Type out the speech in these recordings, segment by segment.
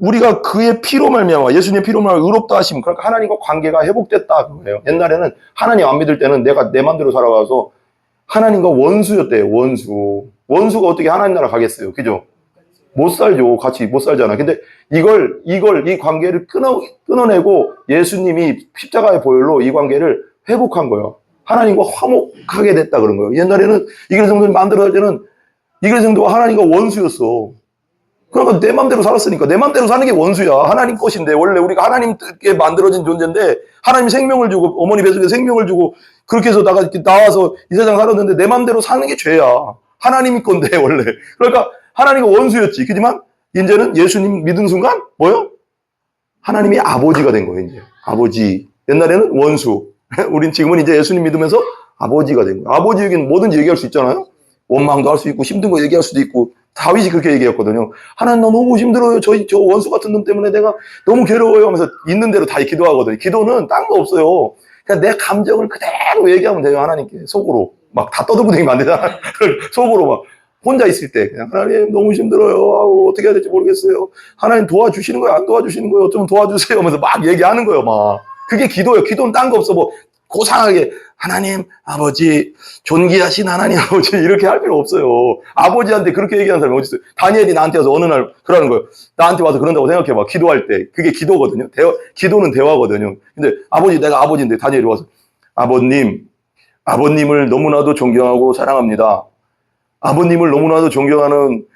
우리가 그의 피로 말미암아, 예수님의 피로 말미암아 의롭다 하심, 그러니까 하나님과 관계가 회복됐다 그거예요. 옛날에는 하나님 안 믿을 때는 내가 내 맘대로 살아가서 하나님과 원수였대요. 원수가 어떻게 하나님 나라 가겠어요? 그죠? 못 살죠. 같이 못 살잖아. 근데 이 관계를 끊어내고 예수님이 십자가의 보혈로 이 관계를 회복한 거예요. 하나님과 화목하게 됐다 그런 거예요. 옛날에는 이그레 성도님 마음대로 할 때는 이그레 성도가 하나님과 원수였어. 그러니까 내 맘대로 살았으니까. 내 맘대로 사는 게 원수야. 하나님 것인데, 원래 우리가 하나님께 만들어진 존재인데, 하나님이 생명을 주고, 어머니 뱃속에 생명을 주고, 그렇게 해서 나와서 이 세상 살았는데, 내 맘대로 사는 게 죄야. 하나님이 건데, 원래. 그러니까, 하나님이 원수였지. 그지만, 이제는 예수님 믿은 순간, 뭐요? 하나님이 아버지가 된 거예요, 이제. 아버지. 옛날에는 원수. 우린 지금은 이제 예수님 믿으면서 아버지가 된 거예요. 아버지 얘기는 뭐든지 얘기할 수 있잖아요? 원망도 할 수 있고, 힘든 거 얘기할 수도 있고, 다윗이 그렇게 얘기했거든요. 하나님, 나 너무 힘들어요. 저 원수 같은 놈 때문에 내가 너무 괴로워요. 하면서 있는 대로 다 기도하거든요. 기도는 딴 거 없어요. 그냥 내 감정을 그대로 얘기하면 돼요. 하나님께. 속으로. 막 다 떠들고 다니면 안 되잖아. 속으로 막. 혼자 있을 때 그냥 하나님 너무 힘들어요. 아우, 어떻게 해야 될지 모르겠어요. 하나님 도와주시는 거예요? 안 도와주시는 거예요? 좀 도와주세요. 하면서 막 얘기하는 거예요. 막. 그게 기도예요. 기도는 딴 거 없어. 뭐 고상하게 하나님 아버지, 존귀하신 하나님 아버지 이렇게 할 필요 없어요. 아버지한테 그렇게 얘기하는 사람이 어디 있어요? 다니엘이 나한테 와서 어느 날 그러는 거예요. 나한테 와서 그런다고 생각해봐. 기도할 때. 그게 기도거든요. 기도는 대화거든요. 근데 내가 아버지인데 다니엘이 와서 아버님을 너무나도 존경하고 사랑합니다. 아버님을 너무나도 존경하는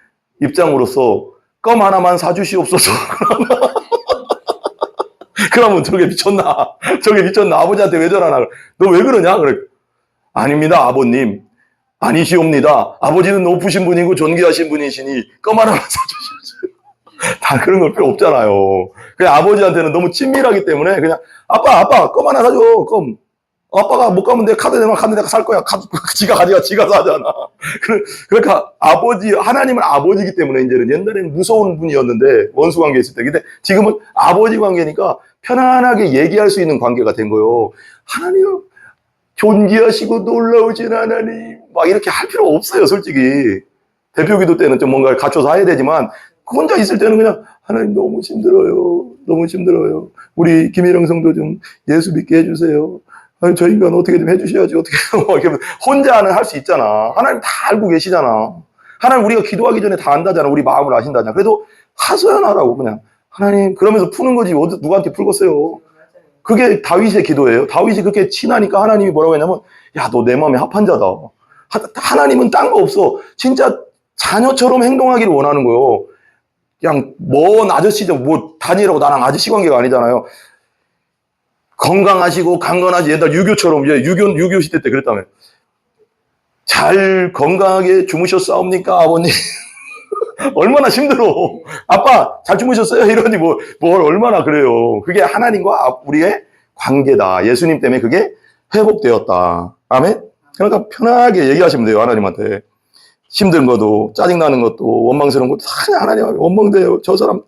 입장으로서 껌 하나만 사주시옵소서. 그러면 저게 미쳤나? 아버지한테 왜 저러나? 너 왜 그러냐? 그래. 아닙니다, 아버님. 아니시옵니다. 아버지는 높으신 분이고 존귀하신 분이시니 껌 하나만 사주십시오. 다 그런 거 필요 없잖아요. 그냥 아버지한테는 너무 친밀하기 때문에 그냥 아빠 껌 하나 사줘. 껌. 아빠가 못 가면 내 카드 내면 카드 내가 살 거야. 지가 사잖아. 그러니까 하나님은 아버지이기 때문에 이제는 옛날에는 무서운 분이었는데 원수 관계 있을 때. 근데 지금은 아버지 관계니까 편안하게 얘기할 수 있는 관계가 된 거예요. 하나님, 존귀하시고 놀라우신 하나님. 막 이렇게 할 필요 없어요, 솔직히. 대표 기도 때는 좀 뭔가를 갖춰서 해야 되지만 혼자 있을 때는 그냥 하나님 너무 힘들어요. 우리 김일영 성도 좀 예수 믿게 해주세요. 아니, 저 인간 어떻게 좀 해주셔야지, 어떻게. 혼자는 할 수 있잖아. 하나님 다 알고 계시잖아. 하나님 우리가 기도하기 전에 다 안다잖아. 우리 마음을 아신다잖아. 그래도 하소연하라고, 그냥. 하나님, 그러면서 푸는 거지. 누구한테 풀겠어요. 그게 다윗의 기도예요. 다윗이 그렇게 친하니까 하나님이 뭐라고 했냐면, 야, 너 내 마음에 합한 자다. 하나님은 딴 거 없어. 진짜 자녀처럼 행동하기를 원하는 거예요. 그냥, 먼 아저씨죠. 다니엘하고 나랑 아저씨 관계가 아니잖아요. 건강하시고 강건하시, 옛날 유교처럼, 유교 시대 때 그랬다며. 잘 건강하게 주무셨사옵니까, 아버님? 얼마나 힘들어. 아빠, 잘 주무셨어요? 이러니 뭘 얼마나 그래요. 그게 하나님과 우리의 관계다. 예수님 때문에 그게 회복되었다. 아멘? 그러니까 편하게 얘기하시면 돼요, 하나님한테. 힘든 것도, 짜증나는 것도, 원망스러운 것도 다 하나님 원망돼요. 저 사람,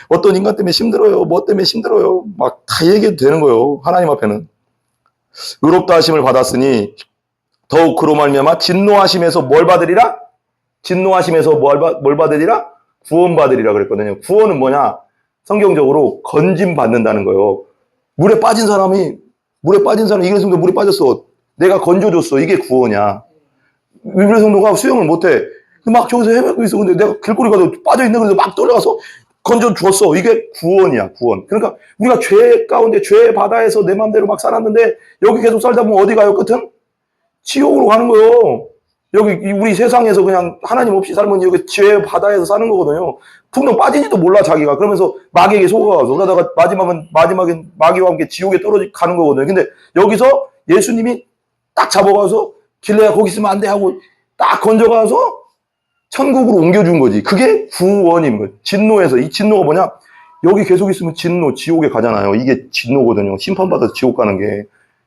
어떤 인간 때문에 힘들어요. 뭐 때문에 힘들어요. 막 다 얘기해도 되는 거예요. 하나님 앞에는. 의롭다 하심을 받았으니, 더욱 그로 말미암아 진노하심에서 뭘 받으리라? 진노하심에서 뭘 받으리라? 구원 받으리라 그랬거든요. 구원은 뭐냐? 성경적으로 건짐 받는다는 거예요. 물에 빠진 사람이, 이그레 성도 물에 빠졌어. 내가 건져줬어. 이게 구원이야. 이그레 성도가 수영을 못해. 막 저기서 헤매고 있어. 근데 내가 길거리 가서 빠져있는 거에서 막 떨려가서 건져주었어. 이게 구원이야, 구원. 그러니까 우리가 죄 가운데, 죄의 바다에서 내 마음대로 막 살았는데 여기 계속 살다 보면 어디 가요, 끝은? 지옥으로 가는 거예요. 여기 우리 세상에서 그냥 하나님 없이 살면 여기 죄의 바다에서 사는 거거든요. 풍덩 빠지지도 몰라, 자기가. 그러면서 마귀에게 속아가서. 그러다가 마지막엔 마귀와 함께 지옥에 가는 거거든요. 근데 여기서 예수님이 딱 잡아가서 길레야 거기 있으면 안 돼 하고 딱 건져가서 천국으로 옮겨준 거지. 그게 구원인 거예요. 진노에서. 이 진노가 뭐냐? 여기 계속 있으면 진노, 지옥에 가잖아요. 이게 진노거든요. 심판받아서 지옥 가는 게.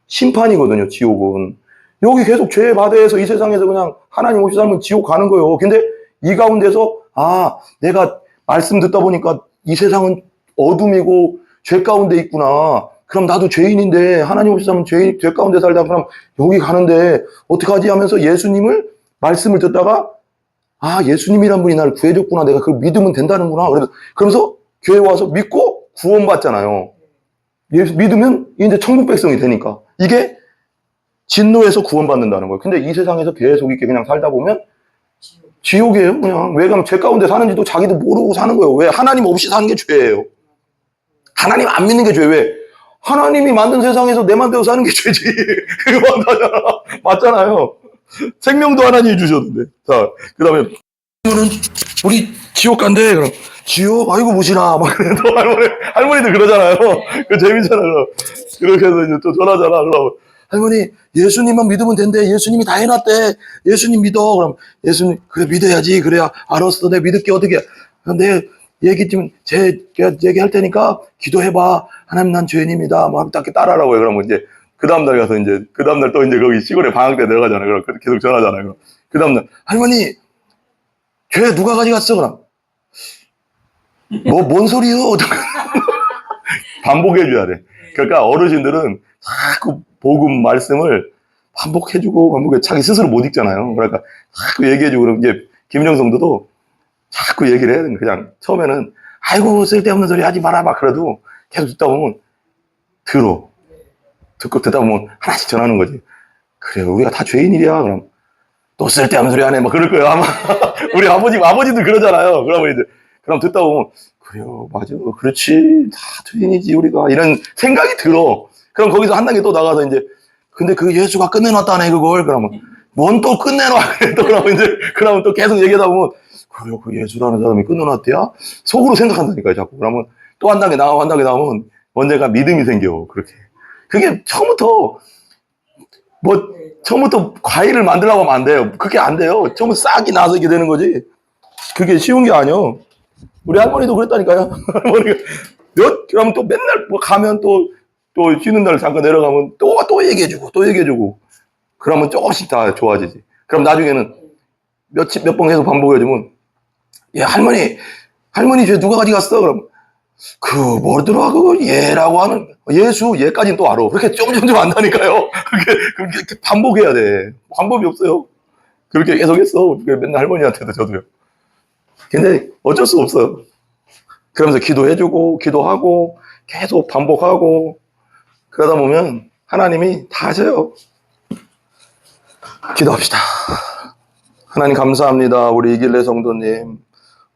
심판이거든요, 지옥은. 여기 계속 죄의 바다에서 이 세상에서 그냥 하나님 없이 살면 지옥 가는 거예요. 근데 이 가운데서, 내가 말씀 듣다 보니까 이 세상은 어둠이고 죄 가운데 있구나. 그럼 나도 죄인인데 하나님 없이 살면 죄 가운데 살다 그럼 여기 가는데 어떡하지 하면서 예수님을 말씀을 듣다가 예수님이란 분이 나를 구해줬구나. 내가 그걸 믿으면 된다는구나. 그러면서 교회 와서 믿고 구원받잖아요. 예수 믿으면 이제 천국 백성이 되니까. 이게 진노에서 구원받는다는 거예요. 근데 이 세상에서 계속 이렇게 그냥 살다 보면 지옥이에요. 그냥 왜 그러면 죄 가운데 사는지도 자기도 모르고 사는 거예요. 왜? 하나님 없이 사는 게 죄예요. 하나님 안 믿는 게 죄. 왜? 하나님이 만든 세상에서 내 맘대로 사는 게 죄지. 그거 맞잖아요. 생명도 하나님이 주셨는데. 자, 그 다음에 우리 지옥 간대. 그럼 지옥? 아이고 무시나. 막 그래. 또 할머니들 그러잖아요. 그 재밌잖아요. 그렇게 해서 이제 또 전하잖아. 그럼 할머니 예수님만 믿으면 된대. 예수님이 다 해놨대. 예수님 믿어. 그럼 예수님 그래 믿어야지. 그래야 알았어. 내 믿을게 어떻게. 내 얘기 좀 얘기할 테니까 기도해봐. 하나님 난 죄인입니다. 막 딱 따라하라고요. 그러면 이제 그 다음날 가서 이제 그 다음날 또 이제 거기 시골에 방학 때 내려가잖아요. 그럼 계속 전하잖아요. 그 다음날 할머니 죄 누가 가져갔어? 그럼 뭔 소리요? 반복해줘야 돼. 그러니까 어르신들은 자꾸 복음 말씀을 반복해주고 자기 스스로 못 읽잖아요. 그러니까 자꾸 얘기해주고 그럼 이제 김정 성도도 자꾸 얘기를 해야 돼. 그냥 처음에는 아이고 쓸데없는 소리 하지 마라 막 그래도 계속 듣다 보면 듣고 듣다 보면 하나씩 전하는 거지. 그래 우리가 다 죄인이야. 그럼 또 쓸데없는 소리 하네 막 그럴 거예요 아마. 우리 아버지들 그러잖아요. 그럼 듣다 보면 그래요 맞아 그렇지 다 죄인이지 우리가 이런 생각이 들어. 그럼 거기서 한 단계 또 나가서 이제 근데 그 예수가 끝내놨다네 그걸. 그러면 뭔 또 끝내놔. 또 그러면 또 계속 얘기하다 보면 그래요 그 예수라는 사람이 끝내놨대야 속으로 생각한다니까요 자꾸. 그러면 또 한 단계 나오면 언젠가 믿음이 생겨. 그렇게 그게 처음부터 과일을 만들려고 하면 안 돼요. 그게 안 돼요. 처음부터 싹이 나서 이게 되는 거지. 그게 쉬운 게 아니요. 우리 할머니도 그랬다니까요. 할머니가 그러면 또 맨날 가면 또 쉬는 날 잠깐 내려가면 또 얘기해주고 그러면 조금씩 다 좋아지지. 그럼 나중에는 몇 번 계속 반복해주면 야 할머니 죄 누가 가져갔어? 그럼 뭐더라 그거 얘라고 하는 예수 얘까지는 또 알아. 그렇게 점점 안다니까요. 그렇게 반복해야 돼. 방법이 없어요. 그렇게 계속 했어. 맨날 할머니한테도 저도요. 근데 어쩔 수 없어요. 그러면서 기도해주고 기도하고 계속 반복하고 그러다 보면 하나님이 다 하셔요. 기도합시다. 하나님 감사합니다. 우리 이길래 성도님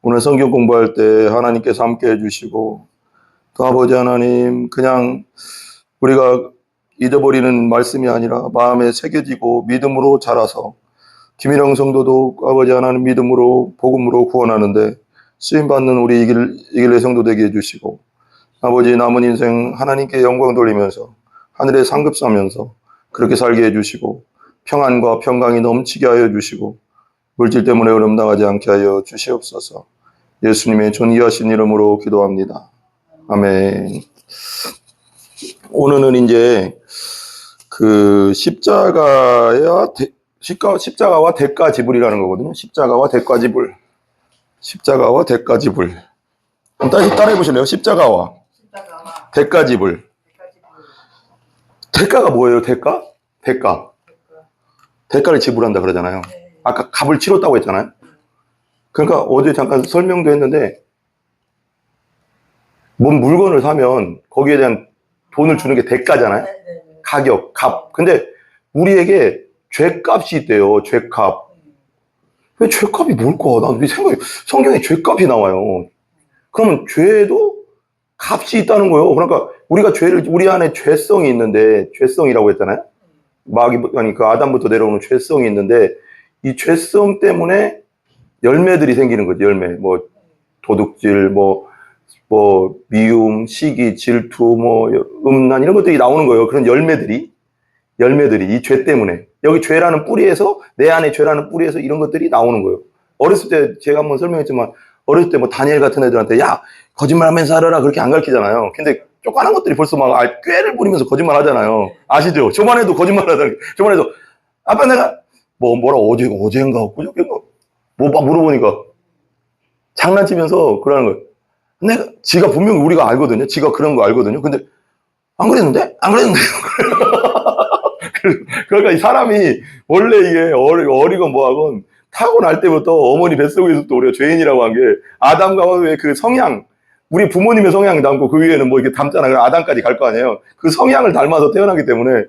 오늘 성경 공부할 때 하나님께서 함께 해주시고 또 아버지 하나님 그냥 우리가 잊어버리는 말씀이 아니라 마음에 새겨지고 믿음으로 자라서 김일영 성도도 아버지 하나님 믿음으로 복음으로 구원하는데 쓰임받는 우리 이길래 성도 되게 해주시고 아버지 남은 인생 하나님께 영광 돌리면서 하늘에 상급사면서 그렇게 살게 해주시고 평안과 평강이 넘치게 하여 주시고 물질 때문에 어려움 당하지 않게 하여 주시옵소서. 예수님의 존귀하신 이름으로 기도합니다. 아멘. 오늘은 이제 그 십자가와 대가 지불이라는 거거든요. 십자가와 대가 지불. 한번 따라해 보실래요? 십자가와 대가 지불. 대가가 뭐예요? 대가를 지불한다 그러잖아요. 아까 값을 치렀다고 했잖아요. 그러니까 어제 잠깐 설명도 했는데 뭔 물건을 사면 거기에 대한 돈을 주는 게 대가잖아요. 가격, 값. 근데 우리에게 죄값이 있대요. 죄값. 왜 죄값이 뭘까? 나 성경에 죄값이 나와요. 그러면 죄도 값이 있다는 거예요. 그러니까 우리 안에 죄성이 있는데, 죄성이라고 했잖아요. 그 아담부터 내려오는 죄성이 있는데, 이 죄성 때문에 열매들이 생기는 거지, 열매. 도둑질, 미움, 시기, 질투, 음란, 이런 것들이 나오는 거예요. 그런 열매들이 이 죄 때문에. 여기 죄라는 뿌리에서, 내 안에 죄라는 뿌리에서 이런 것들이 나오는 거예요. 어렸을 때, 제가 한번 설명했지만, 어렸을 때 다니엘 같은 애들한테, 야, 거짓말하면서 살아라. 그렇게 안 가르치잖아요. 근데 쪼까는 것들이 벌써 꾀를 부리면서 거짓말 하잖아요. 아시죠? 저번에도 거짓말 하잖아요. 저번에도, 아빠 내가, 어제인가, 그저께인가, 막 물어보니까, 장난치면서 그러는 거예요. 지가 분명히 우리가 알거든요. 지가 그런 거 알거든요. 근데, 안 그랬는데? 그러니까 이 사람이, 원래 이게 어리건 뭐하건, 타고날 때부터 어머니 뱃속에서부터 우리가 죄인이라고 한 게, 아담과 하와의 그 성향, 우리 부모님의 성향 닮고 그 위에는 뭐 이렇게 닮잖아요. 그럼 아담까지 갈 거 아니에요. 그 성향을 닮아서 태어나기 때문에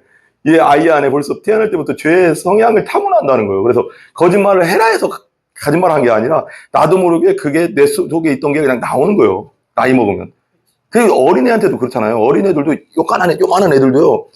이 아이 안에 벌써 태어날 때부터 죄의 성향을 타고난다는 거예요. 그래서 거짓말을 해라 해서 거짓말을 한 게 아니라 나도 모르게 그게 내 속에 있던 게 그냥 나오는 거예요. 나이 먹으면. 그 어린애한테도 그렇잖아요. 어린애들도 요만한 애들도요.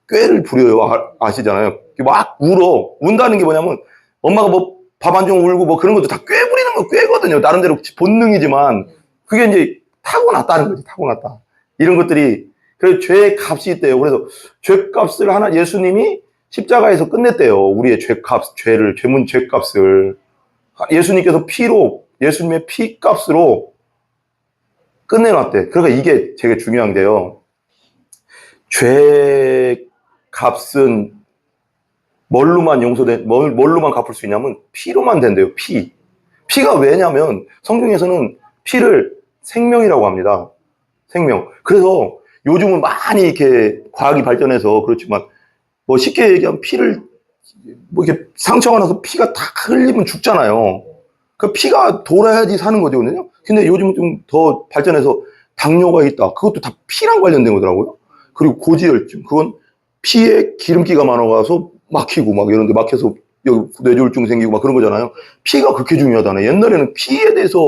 꾀를 부려요. 아시잖아요. 막 울어. 운다는 게 뭐냐면 엄마가 뭐 밥 안 주면 울고 뭐 그런 것도 다 꾀 부리는 거 꾀거든요. 나름대로 본능이지만 그게 이제 타고났다는 거지. 타고났다. 이런 것들이 그래서 죄의 값이 있대요. 그래서 죄값을 하나 예수님이 십자가에서 끝냈대요. 우리의 죄값, 죄값을 예수님께서 피로 예수님의 피값으로 끝내놨대. 그러니까 이게 되게 중요한데요. 죄 값은 뭘로만 뭘로만 갚을 수 있냐면 피로만 된대요. 피가 왜냐면 성경에서는 피를 생명이라고 합니다. 생명. 그래서 요즘은 많이 이렇게 과학이 발전해서 그렇지만 뭐 쉽게 얘기하면 피를 뭐 이렇게 상처가 나서 피가 다 흘리면 죽잖아요. 그 피가 돌아야지 사는 거거든요. 근데 요즘은 좀 더 발전해서 당뇨가 있다. 그것도 다 피랑 관련된 거더라고요. 그리고 고지혈증. 그건 피에 기름기가 많아가서 막히고 막 이런데 막혀서 여기 뇌졸중 생기고 막 그런 거잖아요. 피가 그렇게 중요하다네. 옛날에는 피에 대해서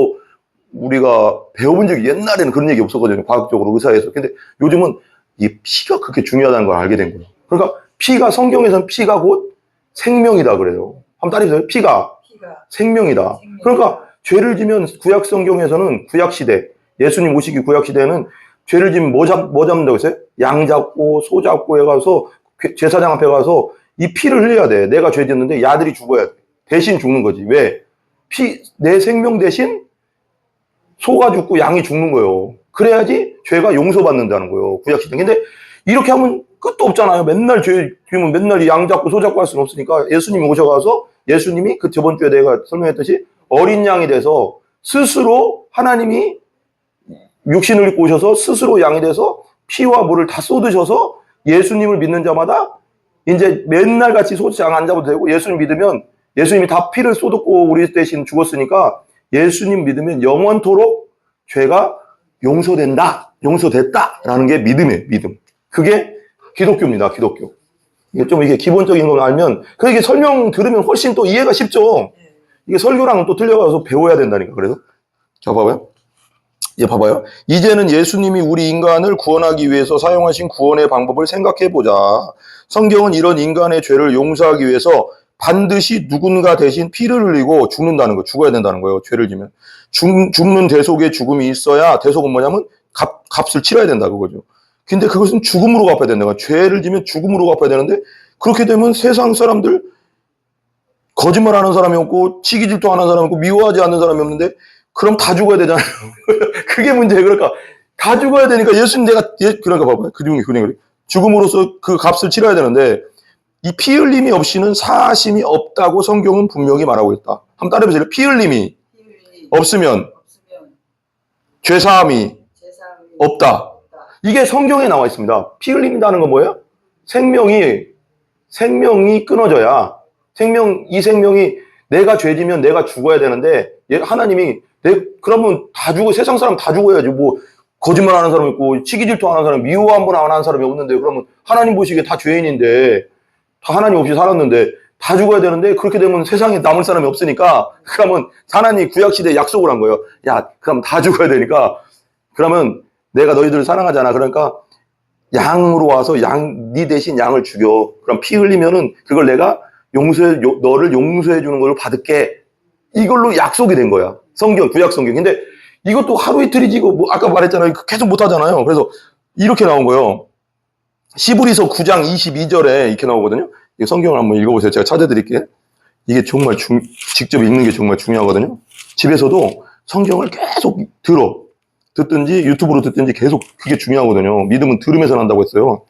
우리가 배워본 적이 옛날에는 그런 얘기 없었거든요. 과학적으로 의사에서. 근데 요즘은 이 피가 그렇게 중요하다는 걸 알게 된 거예요. 그러니까 피가 성경에서는 피가 곧 생명이다 그래요. 한번 따라해보세요. 피가 생명이다. 그러니까 죄를 지면 구약 성경에서는 구약 시대 예수님 오시기 구약 시대에는 죄를 지면 뭐 잡는다고 했어요? 양 잡고 소 잡고 해가서 제사장 앞에 가서 이 피를 흘려야 돼. 내가 죄 짓는데 야들이 죽어야 돼. 대신 죽는 거지. 왜? 내 생명 대신 소가 죽고 양이 죽는 거예요. 그래야지 죄가 용서받는다는 거예요. 구약 시대. 근데 이렇게 하면 끝도 없잖아요. 맨날 죄 지으면 맨날 양 잡고 소 잡고 할 수는 없으니까 예수님이 오셔가서 예수님이 그 저번 주에 내가 설명했듯이 어린 양이 돼서 스스로 하나님이 육신을 입고 오셔서 스스로 양이 돼서 피와 물을 다 쏟으셔서 예수님을 믿는 자마다 이제 맨날 같이 소장 안 잡아도 되고 예수님 믿으면 예수님이 다 피를 쏟았고 우리 대신 죽었으니까 예수님 믿으면 영원토록 죄가 용서됐다라는 게 믿음이에요. 믿음. 그게 기독교입니다. 기독교. 이게 좀 이게 기본적인 걸 알면 이게 설명 들으면 훨씬 또 이해가 쉽죠. 이게 설교랑은 또 틀려가서 배워야 된다니까. 그래서 자 봐봐요. 봐봐요. 이제는 예수님이 우리 인간을 구원하기 위해서 사용하신 구원의 방법을 생각해 보자. 성경은 이런 인간의 죄를 용서하기 위해서 반드시 누군가 대신 피를 흘리고 죽는다는 거, 죽어야 된다는 거예요. 죄를 지면. 죽는 대속의 죽음이 있어야 대속은 뭐냐면 값을 치러야 된다 그거죠. 근데 그것은 죽음으로 갚아야 된다. 죄를 지면 죽음으로 갚아야 되는데 그렇게 되면 세상 사람들 거짓말하는 사람이 없고 치기 질투하는 사람이 없고 미워하지 않는 사람이 없는데 그럼 다 죽어야 되잖아요. 그게 문제예요. 그러니까 다 죽어야 되니까 예수님 그러니까 봐봐요. 그래. 죽음으로써 그 값을 치러야 되는데 이 피 흘림이 없이는 사심이 없다고 성경은 분명히 말하고 있다. 한번 따라해보세요. 피 흘림이 없으면 죄사함이 없다. 이게 성경에 나와 있습니다. 피 흘린다는 건 뭐예요? 생명이 끊어져야 이 생명이 내가 죄지면 내가 죽어야 되는데 하나님이 그러면 다 죽어 세상 사람 다 죽어야지 뭐 거짓말하는 사람 있고 치기 질투하는 사람 미워 한번 안 하는 사람이 없는데 그러면 하나님 보시기에 다 죄인인데 다 하나님 없이 살았는데 다 죽어야 되는데 그렇게 되면 세상에 남을 사람이 없으니까 그러면 하나님이 구약시대에 약속을 한 거예요. 야 그럼 다 죽어야 되니까 그러면 내가 너희들을 사랑하잖아. 그러니까 양으로 와서 네 대신 양을 죽여. 그럼 피 흘리면은 그걸 내가 너를 용서해 주는 걸로 받을게. 이걸로 약속이 된 거야. 구약 성경. 근데 이것도 하루 이틀이지, 뭐 아까 말했잖아요. 계속 못 하잖아요. 그래서 이렇게 나온 거예요. 시브리서 9장 22절에 이렇게 나오거든요. 이 성경을 한번 읽어보세요. 제가 찾아드릴게요. 이게 정말 직접 읽는 게 정말 중요하거든요. 집에서도 성경을 계속 듣든지 유튜브로 듣든지 계속 그게 중요하거든요. 믿음은 들으면서 난다고 했어요.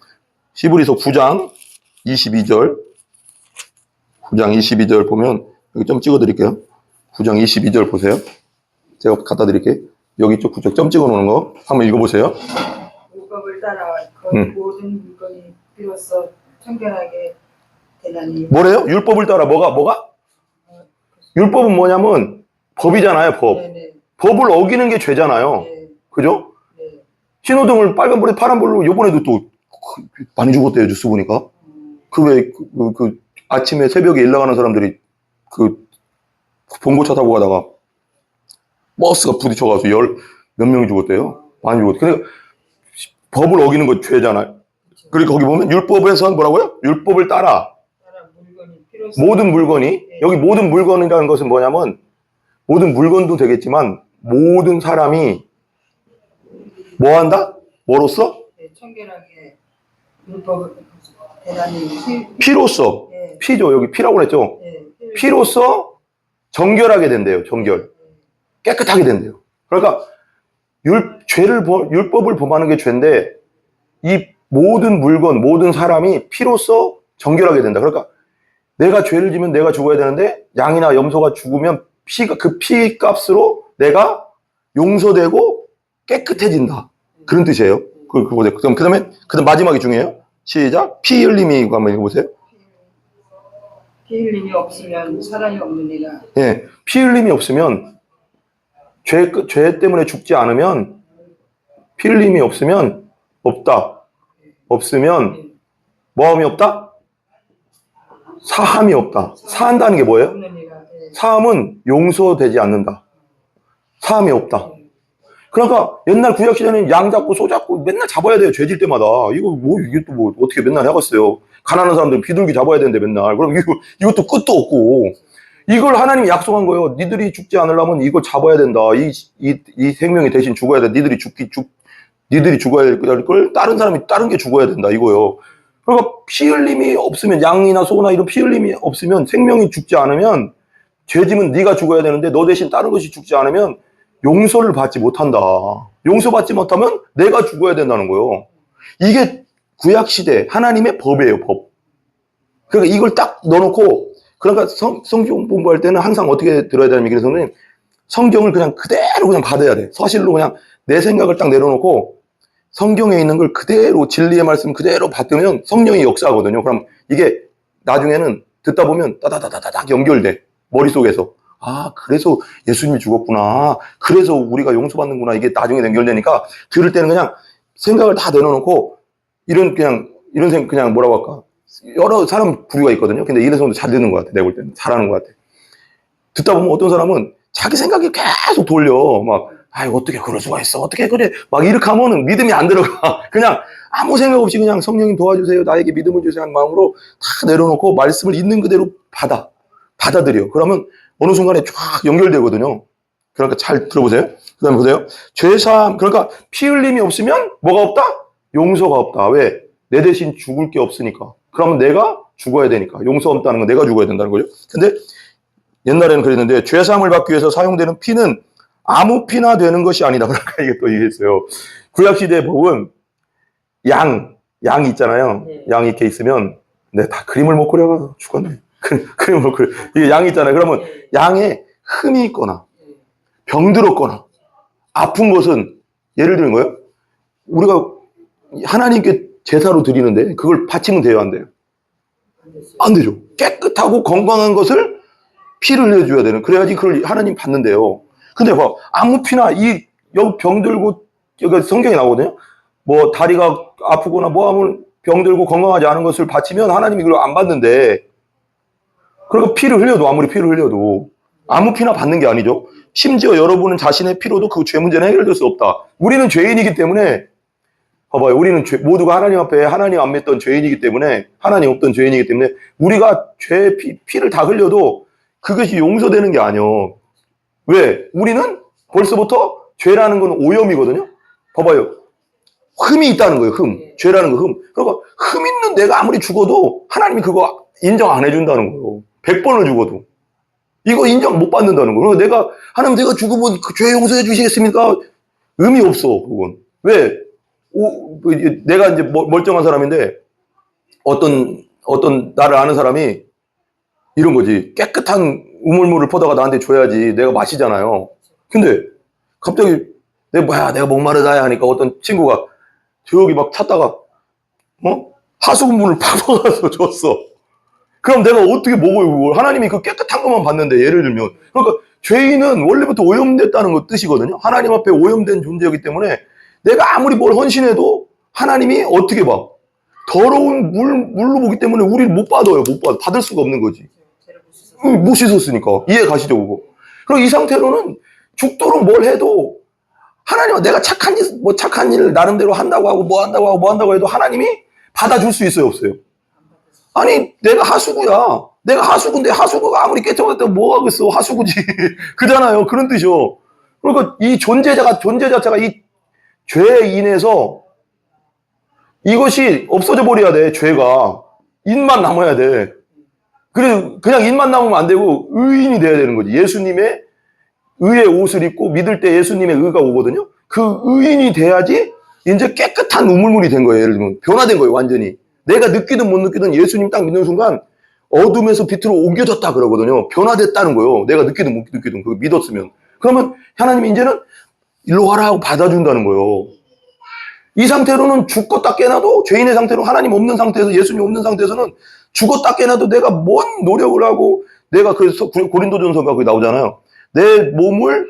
시브리서 9장 22절. 9장 22절 보면 여기 좀 찍어드릴게요. 9장 22절 보세요. 제가 갖다 드릴게요. 여기 쪽 구적 점 찍어 놓는 거 한번 읽어보세요. 율법을 따라 거의 모든 물건이 비로소 청결하게 되나니. 뭐래요? 율법을 따라 뭐가? 율법은 뭐냐면 법이잖아요. 법. 네네. 법을 어기는 게 죄잖아요. 네. 그죠? 네. 신호등을 빨간불에 파란불로 요번에도 또 많이 죽었대요. 뉴스 보니까. 그 아침에 새벽에 일 나가는 사람들이 그 봉고차 타고 가다가 버스가 부딪혀가지고 몇 명이 죽었대요. 많이 죽었대. 그러니까 법을 어기는 거 죄잖아요. 그리고 거기 보면 율법에서는 뭐라고요? 율법을 따라 물건이 필요성. 모든 물건이 네. 여기 모든 물건이라는 것은 뭐냐면 모든 물건도 되겠지만 모든 사람이 뭐 한다? 뭐로써? 네, 청결하게 율법을 대단히 피로써. 네. 피죠. 여기 피라고 그랬죠. 네. 피로써 정결하게 된대요. 정결. 깨끗하게 된대요. 그러니까 율법을 범하는 게 죄인데 이 모든 물건, 모든 사람이 피로써 정결하게 된다. 그러니까 내가 죄를 지면 내가 죽어야 되는데 양이나 염소가 죽으면 그 피 값으로 내가 용서되고 깨끗해진다. 그런 뜻이에요. 그다음에 마지막이 중요해요. 시작. 피 흘림이 한번 읽어보세요. 피 흘림이 없으면 사람이 없느니라. 예, 피 흘림이 없으면 죄 때문에 죽지 않으면 피 흘림이 없으면 없다. 없으면 뭐함이 없다? 사함이 없다. 사한다는 게 뭐예요? 없느니라. 네. 사함은 용서되지 않는다. 사함이 없다. 그러니까 옛날 구약 시대는 양 잡고 소 잡고 맨날 잡아야 돼요. 죄질 때마다. 이게 또 뭐 어떻게 맨날 해갔어요. 가난한 사람들은 비둘기 잡아야 되는데 맨날. 그럼 이것도 끝도 없고. 이걸 하나님이 약속한 거예요. 니들이 죽지 않으려면 이걸 잡아야 된다. 이 생명이 대신 죽어야 돼. 니들이 죽어야 될 걸 다른 게 죽어야 된다. 이거요. 그러니까 피 흘림이 없으면 양이나 소나 이런 피 흘림이 없으면 생명이 죽지 않으면 죄짐은 네가 죽어야 되는데 너 대신 다른 것이 죽지 않으면 용서를 받지 못한다. 용서받지 못하면 내가 죽어야 된다는 거예요. 이게 구약시대 하나님의 법이에요. 법. 그러니까 이걸 딱 넣어놓고 그러니까 성경 공부할 때는 항상 어떻게 들어야 되냐면 그래서는 성경을 그냥 그대로 그냥 받아야 돼. 서실로 그냥 내 생각을 딱 내려놓고 성경에 있는 걸 그대로 진리의 말씀 그대로 받으면 성령이 역사하거든요. 그럼 이게 나중에는 듣다 보면 따다다다닥 연결돼. 머릿속에서. 아, 그래서 예수님이 죽었구나. 그래서 우리가 용서받는구나. 이게 나중에 연결되니까 들을 때는 그냥 생각을 다 내려놓고 그냥 뭐라고 할까. 여러 사람 부류가 있거든요. 근데 이런 사람도 잘 듣는 것 같아. 내가 볼 때는. 잘하는 것 같아. 듣다 보면 어떤 사람은 자기 생각이 계속 돌려. 어떻게 그럴 수가 있어. 어떻게 그래. 이렇게 하면은 믿음이 안 들어가. 그냥 아무 생각 없이 그냥 성령님 도와주세요. 나에게 믿음을 주세요. 하는 마음으로 다 내려놓고 말씀을 있는 그대로 받아들여. 그러면 어느 순간에 쫙 연결되거든요. 그러니까 잘 들어보세요. 그 다음에 보세요. 죄사함. 그러니까 피 흘림이 없으면 뭐가 없다? 용서가 없다. 왜? 내 대신 죽을 게 없으니까. 그러면 내가 죽어야 되니까. 용서 없다는 건 내가 죽어야 된다는 거죠. 근데 옛날에는 그랬는데 죄사함을 받기 위해서 사용되는 피는 아무 피나 되는 것이 아니다. 그러니까 이게 또 얘기했어요. 구약시대의 법은 양이 있잖아요. 네. 양이 이렇게 있으면 내가 다 그림을 못 그려가서 죽었네. 그림을 못 그려. 이게 양이 있잖아요. 그러면 양에 흠이 있거나 병들었거나 아픈 것은 예를 들면 거예요. 우리가 하나님께 제사로 드리는데 그걸 바치면 돼요, 안 돼요? 안 되죠. 깨끗하고 건강한 것을 피를 흘려줘야 되는. 그래야지 그걸 하나님 받는데요. 근데 아무 피나 여기 병들고 여기 성경에 나오거든요. 뭐 다리가 아프거나 뭐 하면 병들고 건강하지 않은 것을 바치면 하나님이 그걸 안 받는데. 그러니까 피를 흘려도 아무리 피를 흘려도 아무 피나 받는 게 아니죠. 심지어 여러분은 자신의 피로도 그 죄 문제는 해결될 수 없다. 우리는 죄인이기 때문에 봐봐요. 우리는 모두가 하나님 앞에 하나님 안 믿던 죄인이기 때문에 하나님 없던 죄인이기 때문에 우리가 피를 다 흘려도 그것이 용서되는 게 아니요. 왜? 우리는 벌써부터 죄라는 건 오염이거든요. 봐봐요. 흠이 있다는 거예요. 죄라는 거 흠. 그러니까 흠 있는 내가 아무리 죽어도 하나님이 그거 인정 안 해준다는 거예요. 100번을 죽어도. 이거 인정 못 받는다는 거예요. 그러니까 하나님 내가 죽으면 그 죄 용서해 주시겠습니까? 의미 없어. 그건. 왜? 내가 이제 멀쩡한 사람인데 어떤 나를 아는 사람이 이런 거지. 깨끗한 우물물을 퍼다가 나한테 줘야지 내가 마시잖아요. 근데 갑자기 내가 목마르다 하니까 어떤 친구가 저기 막 찾다가 하수구물을 파서 줬어. 그럼 내가 어떻게 먹어요 그걸. 하나님이 그 깨끗한 것만 봤는데 예를 들면. 그러니까 죄인은 원래부터 오염됐다는 것 뜻이거든요. 하나님 앞에 오염된 존재이기 때문에 내가 아무리 뭘 헌신해도 하나님이 어떻게 봐? 더러운 물로 보기 때문에 우리를 못 받아요. 못 받아. 받을 수가 없는 거지. 죄를 못 씻었어. 못 씻었으니까. 이해 가시죠, 그거? 그리고 이 상태로는 죽도록 뭘 해도 하나님은 내가 착한 일을 나름대로 한다고 하고 뭐 한다고 해도 하나님이 받아줄 수 있어요, 없어요? 아니, 내가 하수구야. 내가 하수구인데 하수구가 아무리 깨끗하다고 뭐 하겠어? 하수구지. 그잖아요. 그런 뜻이요. 그러니까 이 존재 자체가 이 죄에 인해서 이것이 없어져 버려야 돼, 죄가. 인만 남아야 돼. 그냥 인만 남으면 안 되고 의인이 돼야 되는 거지. 예수님의 의의 옷을 입고 믿을 때 예수님의 의가 오거든요. 그 의인이 돼야지 이제 깨끗한 우물물이 된 거예요. 예를 들면 변화된 거예요, 완전히. 내가 느끼든 못 느끼든 예수님 딱 믿는 순간 어둠에서 빛으로 옮겨졌다 그러거든요. 변화됐다는 거예요. 내가 느끼든 못 느끼든 그거 믿었으면. 그러면 하나님이 이제는 일로 와라 하고 받아준다는 거예요. 이 상태로는 죽었다 깨나도 죄인의 상태로 하나님 없는 상태에서 예수님 없는 상태에서는 죽었다 깨나도 내가 뭔 노력을 하고 내가 그래서 고린도전서가 거기 나오잖아요. 내 몸을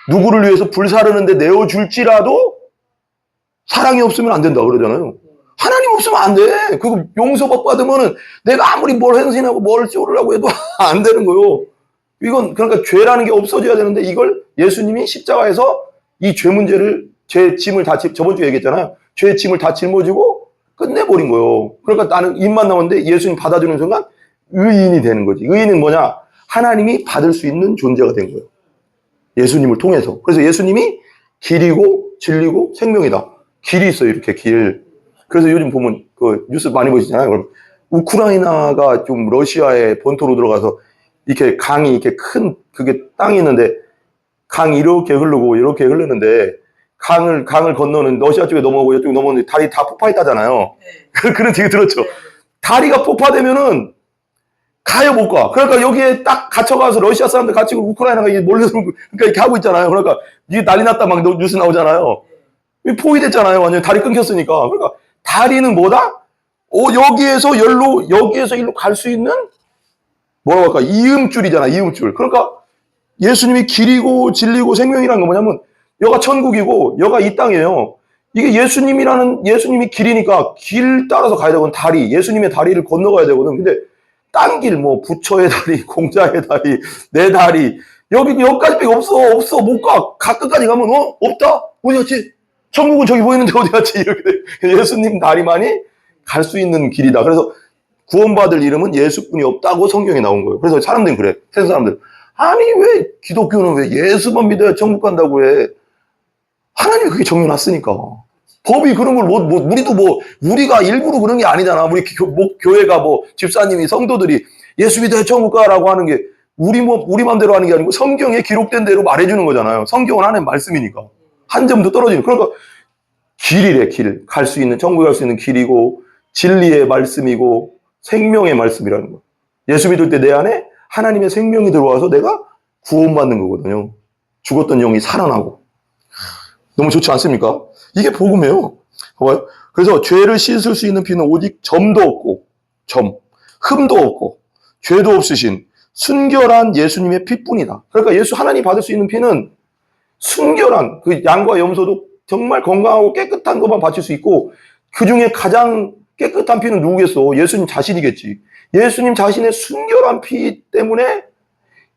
누구를 위해서 불사르는데 내어줄지라도 사랑이 없으면 안 된다 그러잖아요. 하나님 없으면 안 돼. 그거 용서 못 받으면은 내가 아무리 뭘 헌신하고 뭘 쏘르라고 해도 안 되는 거예요. 이건 그러니까 죄라는 게 없어져야 되는데 이걸 예수님이 십자가에서 이 죄 문제를 죄 짐을 다 저번 주에 얘기했잖아요. 죄 짐을 다 짊어지고 끝내버린 거예요. 그러니까 나는 입만 나오는데 예수님 받아주는 순간 의인이 되는 거지. 의인은 뭐냐? 하나님이 받을 수 있는 존재가 된 거예요. 예수님을 통해서. 그래서 예수님이 길이고 진리고 생명이다. 길이 있어요, 이렇게 길. 그래서 요즘 보면 그 뉴스 많이 보시잖아요. 그럼 우크라이나가 좀 러시아의 본토로 들어가서 이렇게 강이 이렇게 큰 그게 땅이 있는데 강이 이렇게 흐르고 이렇게 흐르는데 강을 건너는 러시아 쪽에 넘어오고 이쪽에 넘어오는데 다리 다 폭파했다잖아요. 네. 그런 얘기 들었죠. 네. 다리가 폭파되면은 가요 못 가. 그러니까 여기에 딱 갇혀가서 러시아 사람들 갇히고 우크라이나가 몰려서 그러니까 이렇게 하고 있잖아요. 그러니까 이게 난리 났다 막 뉴스 나오잖아요. 포위됐잖아요. 완전 다리 끊겼으니까. 그러니까 다리는 뭐다? 여기에서 일로 갈 수 있는 뭐라고 할까? 이음줄이잖아. 이음줄. 그러니까 예수님이 길이고 진리고 생명이라는 건 뭐냐면 여가 천국이고 여가 이 땅이에요. 이게 예수님이 길이니까 길 따라서 가야 되거든. 다리. 예수님의 다리를 건너가야 되거든. 근데 딴 길, 뭐, 부처의 다리, 공자의 다리, 내 다리. 여기까지밖에 없어. 못 가. 끝까지 가면, 없다? 어디 갔지? 천국은 저기 보이는데 어디 갔지? 이렇게 돼. 예수님 다리만이 갈 수 있는 길이다. 그래서 구원받을 이름은 예수뿐이 없다고 성경에 나온 거예요. 그래서 사람들은 그래. 세상 사람들. 아니, 왜 기독교는 왜 예수만 믿어야 천국 간다고 해? 하나님이 그게 정해놨으니까. 법이 그런 걸 우리가 일부러 그런 게 아니잖아. 우리 교회가 집사님이 성도들이 예수 믿어야 천국 가라고 하는 게 우리 맘대로 하는 게 아니고 성경에 기록된 대로 말해주는 거잖아요. 성경은 하나님 말씀이니까. 한 점도 떨어지는. 그러니까 길이래, 길. 갈 수 있는, 천국에 갈 수 있는 길이고, 진리의 말씀이고, 생명의 말씀이라는 거. 예수 믿을 때 내 안에 하나님의 생명이 들어와서 내가 구원받는 거거든요. 죽었던 영이 살아나고. 너무 좋지 않습니까? 이게 복음이에요. 봐봐요. 그래서 죄를 씻을 수 있는 피는 오직 점도 없고, 흠도 없고, 죄도 없으신 순결한 예수님의 피뿐이다. 그러니까 하나님 받을 수 있는 피는 순결한 그 양과 염소도 정말 건강하고 깨끗한 것만 바칠 수 있고 그 중에 가장 깨끗한 피는 누구겠어? 예수님 자신이겠지. 예수님 자신의 순결한 피 때문에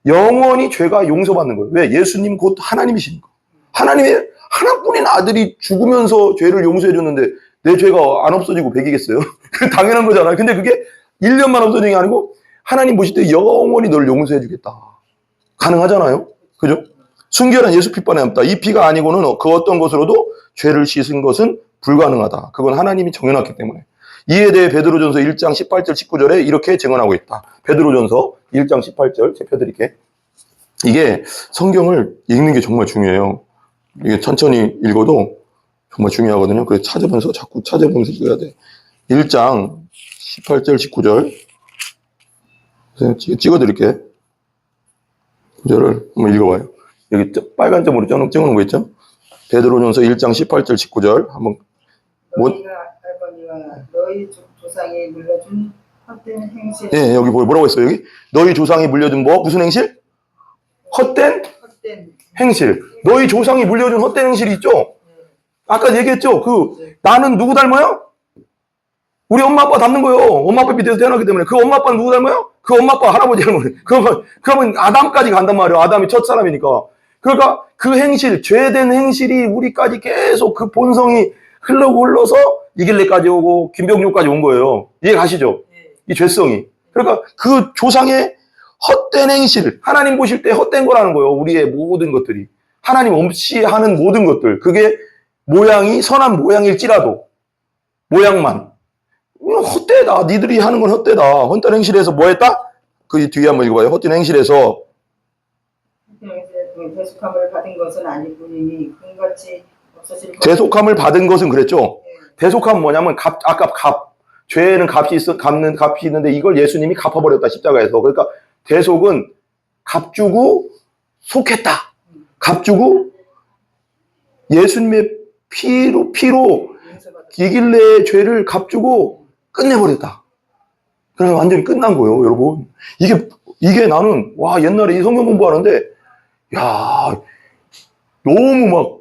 영원히 죄가 용서받는 거예요. 왜? 예수님 곧 하나님이시니까. 하나님의 하나뿐인 아들이 죽으면서 죄를 용서해 줬는데 내 죄가 안 없어지고 백이겠어요? 그 당연한 거잖아요. 근데 그게 1년만 없어지는 게 아니고 하나님 보실 때 영원히 널 용서해 주겠다. 가능하잖아요. 그죠? 순결한 예수 피만에 남다. 이 피가 아니고는 그 어떤 것으로도 죄를 씻은 것은 불가능하다. 그건 하나님이 정해놨기 때문에. 이에 대해 베드로전서 1장 18절 19절에 이렇게 증언하고 있다. 베드로전서 1장 18절 제가 펴드릴게. 이게 성경을 읽는 게 정말 중요해요. 이게 천천히 읽어도 정말 중요하거든요. 그래서 자꾸 찾아보면서 읽어야 돼. 1장 18절 19절 찍어드릴게. 구절을 한번 읽어봐요. 여기 빨간 점으로 찍어놓은 거 있죠? 베드로전서 1장 18절 19절 한번. 너희가 알거니와 너희 조상이 물려준 헛된 행실. 예, 여기 뭐라고 했어요? 여기 너희 조상이 물려준 무슨 행실? 헛된 헛된 행실. 너희 조상이 물려준 헛된 행실이 있죠? 네. 아까 얘기했죠? 네. 나는 누구 닮아요? 우리 엄마 아빠 닮는 거예요. 엄마 아빠 밑에서 태어났기 때문에. 그 엄마 아빠는 누구 닮아요? 그 엄마 아빠 할아버지 할머니. 그러면 아담까지 간단 말이에요. 아담이 첫 사람이니까. 그러니까 그 행실, 죄된 행실이 우리까지 계속 그 본성이 흘러서 이길래까지 오고 김병률까지 온 거예요. 이해 가시죠? 네. 이 죄성이. 그러니까 그 조상의 헛된 행실, 하나님 보실 때 헛된 거라는 거예요. 우리의 모든 것들이. 하나님 없이 하는 모든 것들. 그게 모양이 선한 모양일지라도 모양만. 헛되다. 니들이 하는 건 헛되다. 헛된 행실에서 뭐 했다? 그 뒤에 한번 읽어봐요. 헛된 행실에서 대속함을 받은 것은 아니뿐이니 금같이 없어질 것. 대속함을 받은 것은 그랬죠. 네. 대속함은 뭐냐면 아까 죄에는 값이 있는데 이걸 예수님이 갚아버렸다 십자가에서. 그러니까 대속은 값 주고 속했다. 값 주고 예수님의 피로 이길래의 죄를 값 주고 끝내버렸다. 그래서 완전히 끝난 거예요, 여러분. 이게 나는 와 옛날에 이 성경 공부하는데 야 너무 막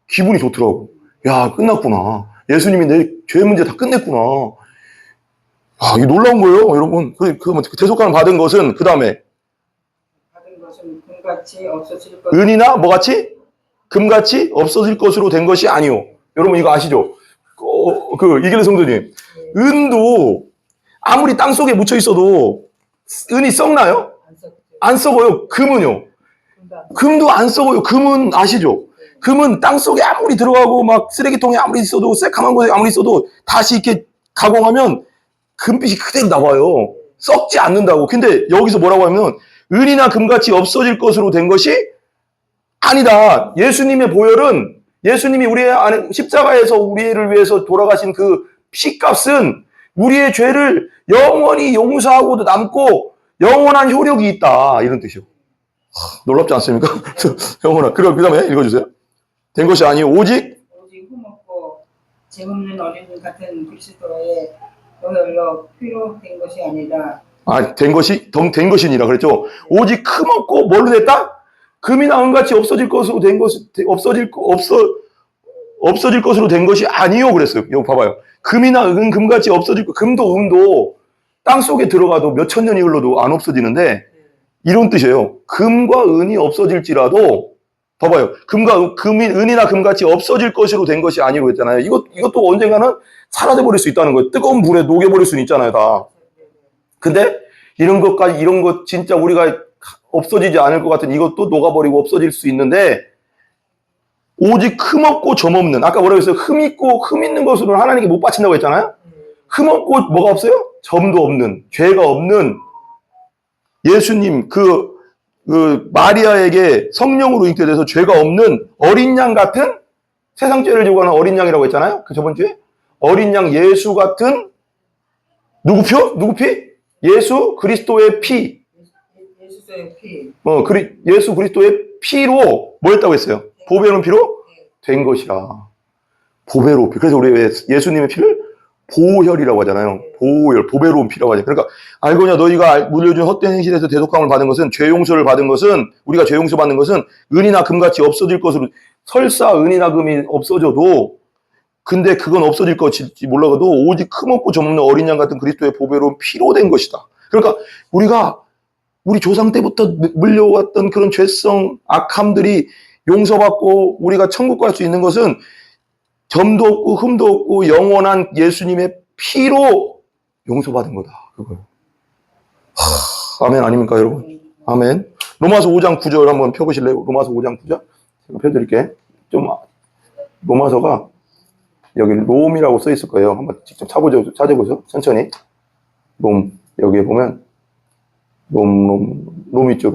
기분이 좋더라고. 야 끝났구나. 예수님이 내 죄 문제 다 끝냈구나. 아, 이게 놀라운 거예요, 여러분. 그 대속함을 받은 것은 그 다음에 받은 것은 금같이 없어질 것. 은이나 뭐같이 금같이 없어질 것으로 된 것이 아니오. 여러분 이거 아시죠? 이길래 성도님, 은도 아무리 땅 속에 묻혀 있어도 은이 썩나요? 안 썩어요. 금은요. 금도 안 썩어요. 금은 아시죠? 금은 땅 속에 아무리 들어가고 막 쓰레기통에 아무리 있어도 새카만 곳에 아무리 있어도 다시 이렇게 가공하면 금빛이 그대로 나와요. 썩지 않는다고. 근데 여기서 뭐라고 하면 은이나 금같이 없어질 것으로 된 것이 아니다. 예수님의 보혈은 예수님이 우리의 안에 십자가에서 우리를 위해서 돌아가신 그 피값은 우리의 죄를 영원히 용서하고도 남고 영원한 효력이 있다. 이런 뜻이요. 놀랍지 않습니까? 영원한. 그 다음에 읽어주세요. 된 것이 아니요 오직 흠없고 죄없는 어린 같은 그리스도의 보혈로 피로 된 것이 아니라. 된 것이니라 그랬죠. 오직 흠없고 뭘로 됐다? 금이나 은같이 없어질 것으로 된 것이 없어질 것으로 된 것이 아니요 그랬어요. 이거 봐봐요. 금이나 금같이 없어질 것. 금도 은도 땅 속에 들어가도 몇천 년이 흘러도 안 없어지는데 이런 뜻이에요. 금과 은이 없어질지라도 봐봐요. 은이나 금같이 없어질 것으로 된 것이 아니고 했잖아요. 이것도 언젠가는 사라져 버릴 수 있다는 거예요. 뜨거운 불에 녹여 버릴 수는 있잖아요, 다. 근데 이런 것 진짜 우리가 없어지지 않을 것 같은 이것도 녹아버리고 없어질 수 있는데 오직 흠없고 점없는, 아까 뭐라고 했어요? 흠 있는 것으로는 하나님께 못 바친다고 했잖아요. 흠없고 뭐가 없어요? 점도 없는, 죄가 없는 예수님 마리아에게 성령으로 잉태돼서 죄가 없는 어린 양 같은, 세상 죄를 지고 가는 어린 양이라고 했잖아요. 그 저번 주에 어린 양 예수 같은 누구 피? 예수 그리스도의 피. 예수의 피. 예수 그리스도의 피로 뭐 했다고 했어요? 보배로운 피로 된 것이라. 보배로운 피. 그래서 우리 예수님의 피를 보혈이라고 하잖아요. 보혈, 보배로운 피라고 하잖아요. 그러니까 알거냐 너희가 물려준 헛된 행실에서 대속함을 받은 것은, 죄 용서를 받은 것은, 우리가 죄 용서 받는 것은 은이나 금같이 없어질 것으로. 설사 은이나 금이 없어져도, 근데 그건 없어질 것일지 몰라도 오직 흠없고 점없는 어린 양 같은 그리스도의 보배로운 피로 된 것이다. 그러니까 우리 조상 때부터 물려왔던 그런 죄성, 악함들이 용서받고 우리가 천국 갈 수 있는 것은 점도 없고 흠도 없고 영원한 예수님의 피로 용서받은 거다. 그거요. 아멘 아닙니까 여러분? 아멘. 로마서 5장 9절 한번 펴보실래요? 로마서 5장 9절? 제가 펴드릴게. 로마서가 여기 롬이라고 써 있을 거예요. 한번 직접 찾아보죠. 천천히. 롬. 여기에 보면 롬 있죠.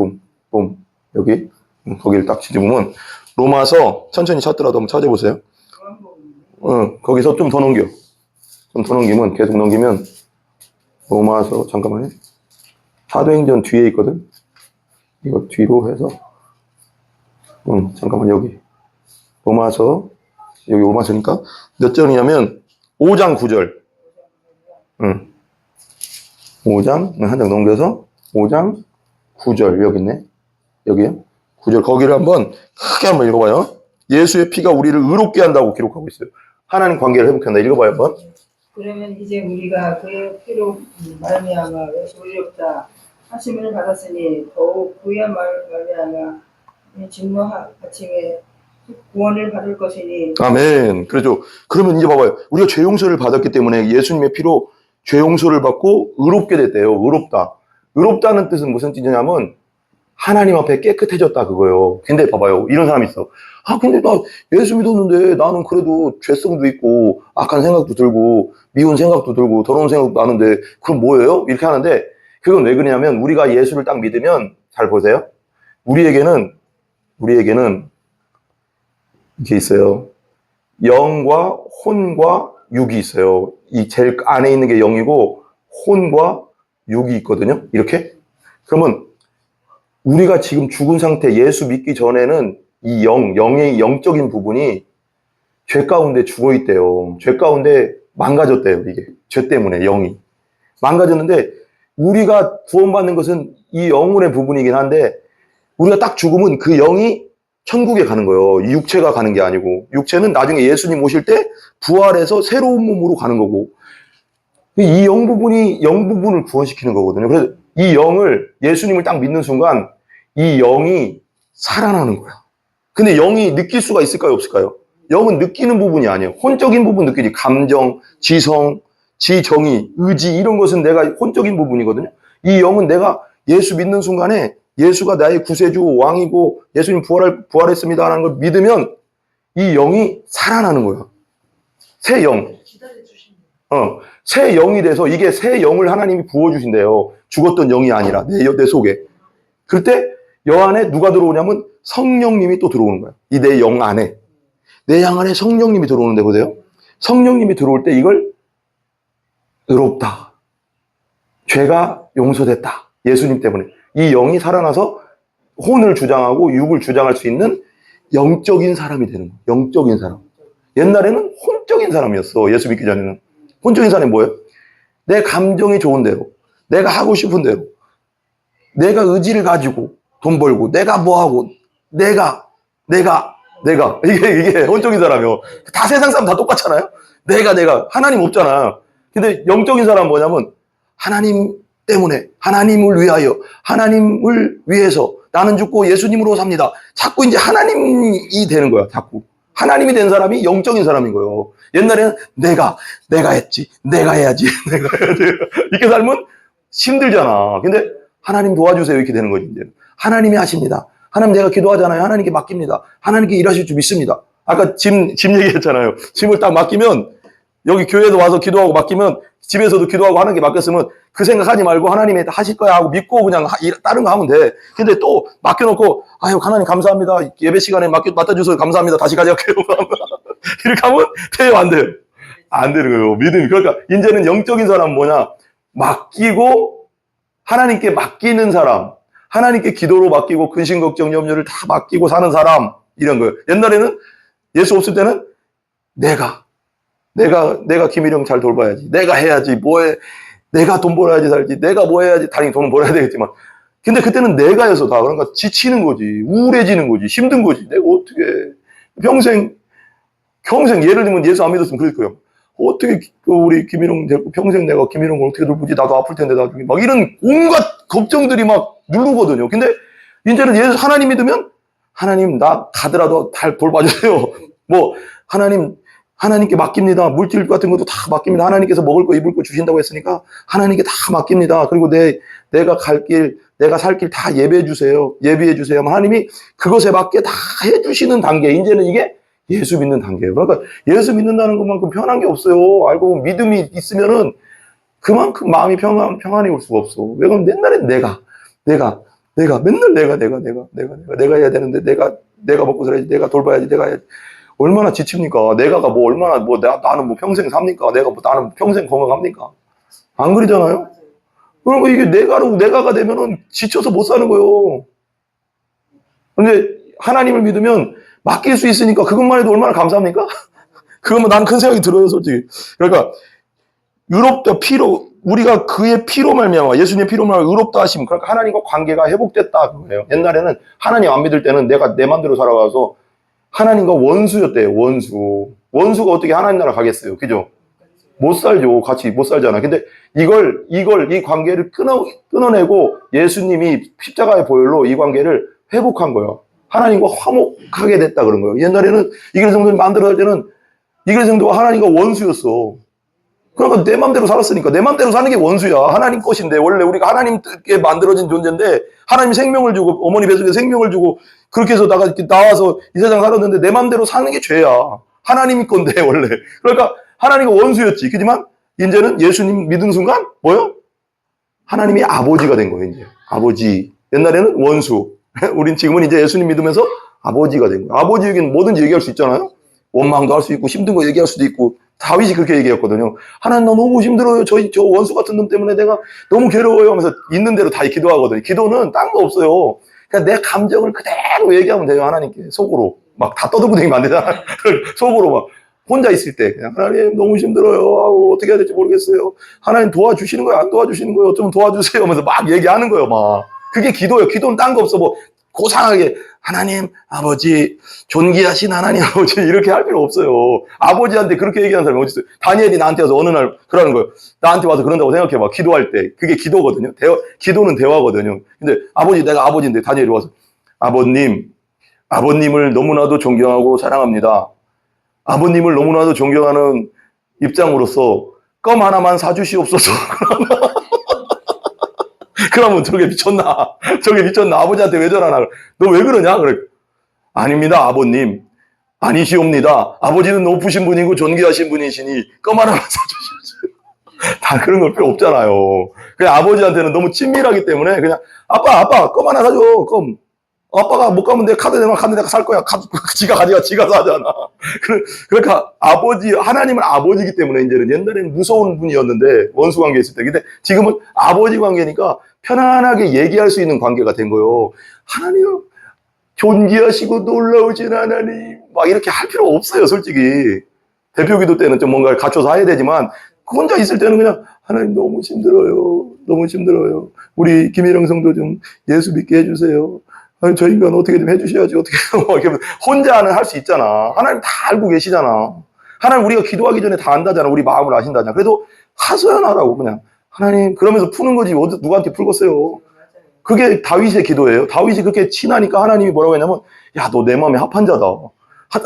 롬. 여기. 거기를 딱 뒤집으면 로마서 천천히 찾더라도 한번 찾아보세요. 거기서 좀 더 넘겨. 계속 넘기면 로마서, 잠깐만요. 사도행전 뒤에 있거든. 이거 뒤로 해서 잠깐만 여기 로마서니까 몇 절이냐면 5장 9절. 5장 한 장 넘겨서 5장 9절 여기 있네. 여기요. 9절 거기를 한번 크게 한번 읽어봐요. 예수의 피가 우리를 의롭게 한다고 기록하고 있어요. 하나님 관계를 회복한다. 읽어봐요 한번. 그러면 이제 우리가 그의 피로 말미암아 의롭다 하심을 받았으니 더욱 그의 말미암아 진노하층에 구원을 받을 것이니. 아멘. 그렇죠. 그러면 이제 봐봐요. 우리가 죄 용서를 받았기 때문에 예수님의 피로 죄 용서를 받고 의롭게 됐대요. 의롭다. 의롭다는 뜻은 무슨 뜻이냐면 하나님 앞에 깨끗해졌다 그거예요. 근데 봐봐요. 이런 사람이 있어. 근데 나 예수 믿었는데 나는 그래도 죄성도 있고 악한 생각도 들고 미운 생각도 들고 더러운 생각도 나는데 그럼 뭐예요? 이렇게 하는데 그건 왜 그러냐면 우리가 예수를 딱 믿으면 잘 보세요. 우리에게는 이게 있어요. 영과 혼과 육이 있어요. 이 제일 안에 있는 게 영이고 혼과 육이 있거든요. 이렇게. 그러면 우리가 지금 죽은 상태 예수 믿기 전에는 이 영의 영적인 부분이 죄 가운데 죽어 있대요. 죄 가운데 망가졌대요. 이게 죄 때문에 영이 망가졌는데 우리가 구원받는 것은 이 영혼의 부분이긴 한데 우리가 딱 죽으면 그 영이 천국에 가는 거예요. 이 육체가 가는 게 아니고 육체는 나중에 예수님 오실 때 부활해서 새로운 몸으로 가는 거고 이 영 부분을 구원시키는 거거든요. 그래서 이 영을 예수님을 딱 믿는 순간 이 영이 살아나는 거야. 근데 영이 느낄 수가 있을까요? 없을까요? 영은 느끼는 부분이 아니에요. 혼적인 부분 느끼지. 감정, 지성, 지정의, 의지 이런 것은 내가 혼적인 부분이거든요. 이 영은 내가 예수 믿는 순간에 예수가 나의 구세주 왕이고 예수님 부활했습니다라는 걸 믿으면 이 영이 살아나는 거야. 새 영. 새 영이 돼서 이게 새 영을 하나님이 부어주신대요. 죽었던 영이 아니라 내 속에. 그럴 때 여 안에 누가 들어오냐면 성령님이 또 들어오는 거야. 이 내 영 안에. 내 영 안에 성령님이 들어오는데 보세요. 성령님이 들어올 때 이걸 의롭다. 죄가 용서됐다. 예수님 때문에. 이 영이 살아나서 혼을 주장하고 육을 주장할 수 있는 영적인 사람이 되는 거예요. 영적인 사람. 옛날에는 혼적인 사람이었어. 예수 믿기 전에는. 혼적인 사람이 뭐예요? 내 감정이 좋은 대로, 내가 하고 싶은 대로, 내가 의지를 가지고 돈 벌고, 내가 뭐하고, 내가. 이게 혼적인 사람이요. 다 세상 사람 다 똑같잖아요? 내가. 하나님 없잖아. 근데 영적인 사람은 뭐냐면, 하나님 때문에, 하나님을 위하여, 하나님을 위해서 나는 죽고 예수님으로 삽니다. 자꾸 이제 하나님이 되는 거야, 자꾸. 하나님이 된 사람이 영적인 사람인 거예요. 옛날에는 내가 했지, 내가 해야지. 이렇게 살면 힘들잖아. 근데 하나님 도와주세요. 이렇게 되는 거지, 이제. 하나님이 하십니다. 하나님 내가 기도하잖아요. 하나님께 맡깁니다. 하나님께 일하실 줄 믿습니다. 아까 짐 얘기했잖아요. 짐을 딱 맡기면 여기 교회도 와서 기도하고 맡기면 집에서도 기도하고 하나님께 맡겼으면 그 생각하지 말고 하나님이 하실 거야 하고 믿고 그냥 다른 거 하면 돼. 근데 또 맡겨놓고 아유 하나님 감사합니다. 예배 시간에 맡아주셔서 감사합니다. 다시 가져갈게요. 이렇게 하면 돼요? 안 돼요? 안 되는 거예요. 믿음이. 그러니까 이제는 영적인 사람은 뭐냐? 맡기고 하나님께 맡기는 사람. 하나님께 기도로 맡기고 근심 걱정 염려를 다 맡기고 사는 사람. 이런 거예요. 옛날에는 예수 없을 때는 내가 김일영 잘 돌봐야지. 내가 해야지. 뭐해. 내가 돈 벌어야지 살지. 내가 뭐 해야지. 당연히 돈은 벌어야 되겠지만. 근데 그때는 내가여서 다. 그러니까 지치는 거지. 우울해지는 거지. 힘든 거지. 내가 어떻게 평생 예를 들면 예수 안 믿었으면 그럴 거예요. 어떻게 우리 김일영 데리고 평생 내가 김일영을 어떻게 돌보지. 나도 아플 텐데 나중에. 막 이런 온갖 걱정들이 막 누르거든요. 근데 이제는 예수 하나님 믿으면 하나님 나 가더라도 잘 돌봐주세요. 뭐 하나님께 맡깁니다. 물질 같은 것도 다 맡깁니다. 하나님께서 먹을 거 입을 거 주신다고 했으니까 하나님께 다 맡깁니다. 그리고 내가 갈 길, 내가 살 길 다 예배해 주세요. 하나님이 그것에 맞게 다 해주시는 단계. 이제는 이게 예수 믿는 단계예요. 그러니까 예수 믿는다는 것만큼 편한 게 없어요. 알고 보면 믿음이 있으면은 그만큼 마음이 평안이 올 수가 없어. 왜 그러면 옛날엔 내가 맨날 내가 해야 되는데 내가 먹고 살아야지. 내가 돌봐야지. 내가 해야지. 얼마나 지칩니까? 내가가 뭐 얼마나 나는 뭐 평생 삽니까? 나는 평생 건강합니까? 안 그러잖아요? 그러면 이게 내가가 되면은 지쳐서 못 사는 거예요. 근데 하나님을 믿으면 맡길 수 있으니까 그것만 해도 얼마나 감사합니까? 그러면 나는 큰 생각이 들어요, 솔직히. 그러니까 유럽도 피로 우리가 그의 피로 말미암아 예수님의 피로 말미암아 의롭다 하심 그러니까 하나님과 관계가 회복됐다 그거예요. 옛날에는 하나님 안 믿을 때는 내가 내 맘대로 살아가서 하나님과 원수였대요. 원수가 어떻게 하나님 나라 가겠어요. 그죠? 못 살죠. 같이 못 살잖아. 근데 이 관계를 끊어내고 예수님이 십자가의 보혈로 이 관계를 회복한 거예요. 하나님과 화목하게 됐다 그런 거예요. 옛날에는 이길 성도를 만들어야 할 때는 이길 성도가 하나님과 원수였어. 그러니까 내 맘대로 살았으니까 내 맘대로 사는 게 원수야. 하나님 것인데 원래 우리가 하나님께 만들어진 존재인데 하나님 생명을 주고 어머니 뱃속에 생명을 주고 그렇게 해서 나와서 이 세상 살았는데 내 맘대로 사는 게 죄야. 하나님이 건데 원래. 그러니까 하나님과 원수였지. 그렇지만 이제는 예수님 믿은 순간 뭐요? 하나님이 아버지가 된 거예요. 이제 아버지. 옛날에는 원수. 우린 지금은 이제 예수님 믿으면서 아버지가 된 거예요. 아버지에게는 뭐든지 얘기할 수 있잖아요. 원망도 할 수 있고 힘든 거 얘기할 수도 있고. 다윗이 그렇게 얘기했거든요. 하나님 나 너무 힘들어요. 저 원수 같은 놈 때문에 내가 너무 괴로워요 하면서 있는 대로 다 기도하거든요. 기도는 딴 거 없어요. 그냥 내 감정을 그대로 얘기하면 돼요. 하나님께 속으로. 막 다 떠들고 다니면 안 되잖아. 속으로 막 혼자 있을 때 그냥 하나님 너무 힘들어요. 아우, 어떻게 해야 될지 모르겠어요. 하나님 도와주시는 거예요? 안 도와주시는 거예요? 좀 도와주세요 하면서 막 얘기하는 거예요. 막 그게 기도예요. 기도는 딴 거 없어. 뭐 고상하게 하나님 아버지 존귀하신 하나님 아버지 이렇게 할 필요 없어요. 아버지한테 그렇게 얘기하는 사람이 어디 있어요? 다니엘이 나한테 와서 어느 날 그러는 거예요. 나한테 와서 그런다고 생각해봐. 기도할 때 그게 기도거든요. 기도는 대화거든요. 근데 아버지 내가 아버지인데 다니엘이 와서 아버님을 너무나도 존경하고 사랑합니다. 아버님을 너무나도 존경하는 입장으로서 껌 하나만 사주시옵소서. 그러면 저게 미쳤나? 아버지한테 왜 저러나? 너 왜 그러냐? 그래. 아닙니다, 아버님. 아니시옵니다. 아버지는 높으신 분이고 존귀하신 분이시니 껌 하나만 사주십시오. 다 그런 걸 필요 없잖아요. 그냥 아버지한테는 너무 친밀하기 때문에 그냥 아빠 껌 하나 사줘. 껌. 아빠가 못 가면 내 카드 내면 카드 내가 살 거야. 지가 가져가 지가 사잖아. 그러니까 하나님은 아버지이기 때문에 이제는 옛날에는 무서운 분이었는데 원수 관계 있을 때. 근데 지금은 아버지 관계니까 편안하게 얘기할 수 있는 관계가 된 거예요. 하나님 존귀하시고 놀라우신 하나님 막 이렇게 할 필요 없어요. 솔직히 대표기도 때는 좀 뭔가를 갖춰서 해야 되지만 혼자 있을 때는 그냥 하나님 너무 힘들어요. 우리 김일영 성도 좀 예수 믿게 해주세요. 아니, 저 인간 어떻게 좀 해주셔야지, 어떻게. 혼자는 할 수 있잖아. 하나님 다 알고 계시잖아. 하나님 우리가 기도하기 전에 다 안다잖아. 우리 마음을 아신다잖아. 그래도 하소연하라고, 그냥. 하나님, 그러면서 푸는 거지. 누구한테 풀겠어요. 그게 다윗의 기도예요. 다윗이 그렇게 친하니까 하나님이 뭐라고 했냐면, 야, 너 내 마음에 합한 자다.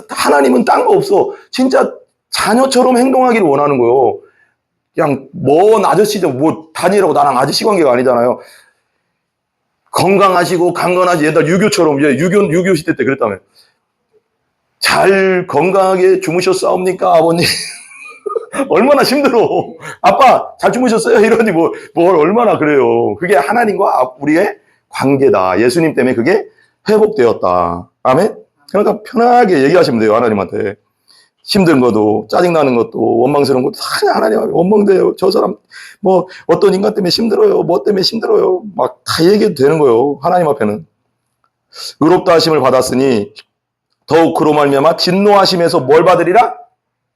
하나님은 딴 거 없어. 진짜 자녀처럼 행동하기를 원하는 거예요. 그냥, 먼 아저씨죠. 뭐, 다니엘하고 나랑 아저씨 관계가 아니잖아요. 건강하시고 강건하시 옛날 유교처럼 유교 시대 때 그랬다며. 잘 건강하게 주무셨사옵니까 아버님? 얼마나 힘들어. 아빠 잘 주무셨어요? 이러니 뭘 얼마나 그래요. 그게 하나님과 우리의 관계다. 예수님 때문에 그게 회복되었다. 아멘. 그러니까 편하게 얘기하시면 돼요. 하나님한테. 힘든 것도 짜증나는 것도 원망스러운 것도 다 하나님 원망돼요. 저 사람 뭐 어떤 인간 때문에 힘들어요. 뭐 때문에 힘들어요. 막 다 얘기해도 되는 거예요. 하나님 앞에는. 의롭다 하심을 받았으니 더욱 그로 말미암아 진노하심에서 뭘 받으리라?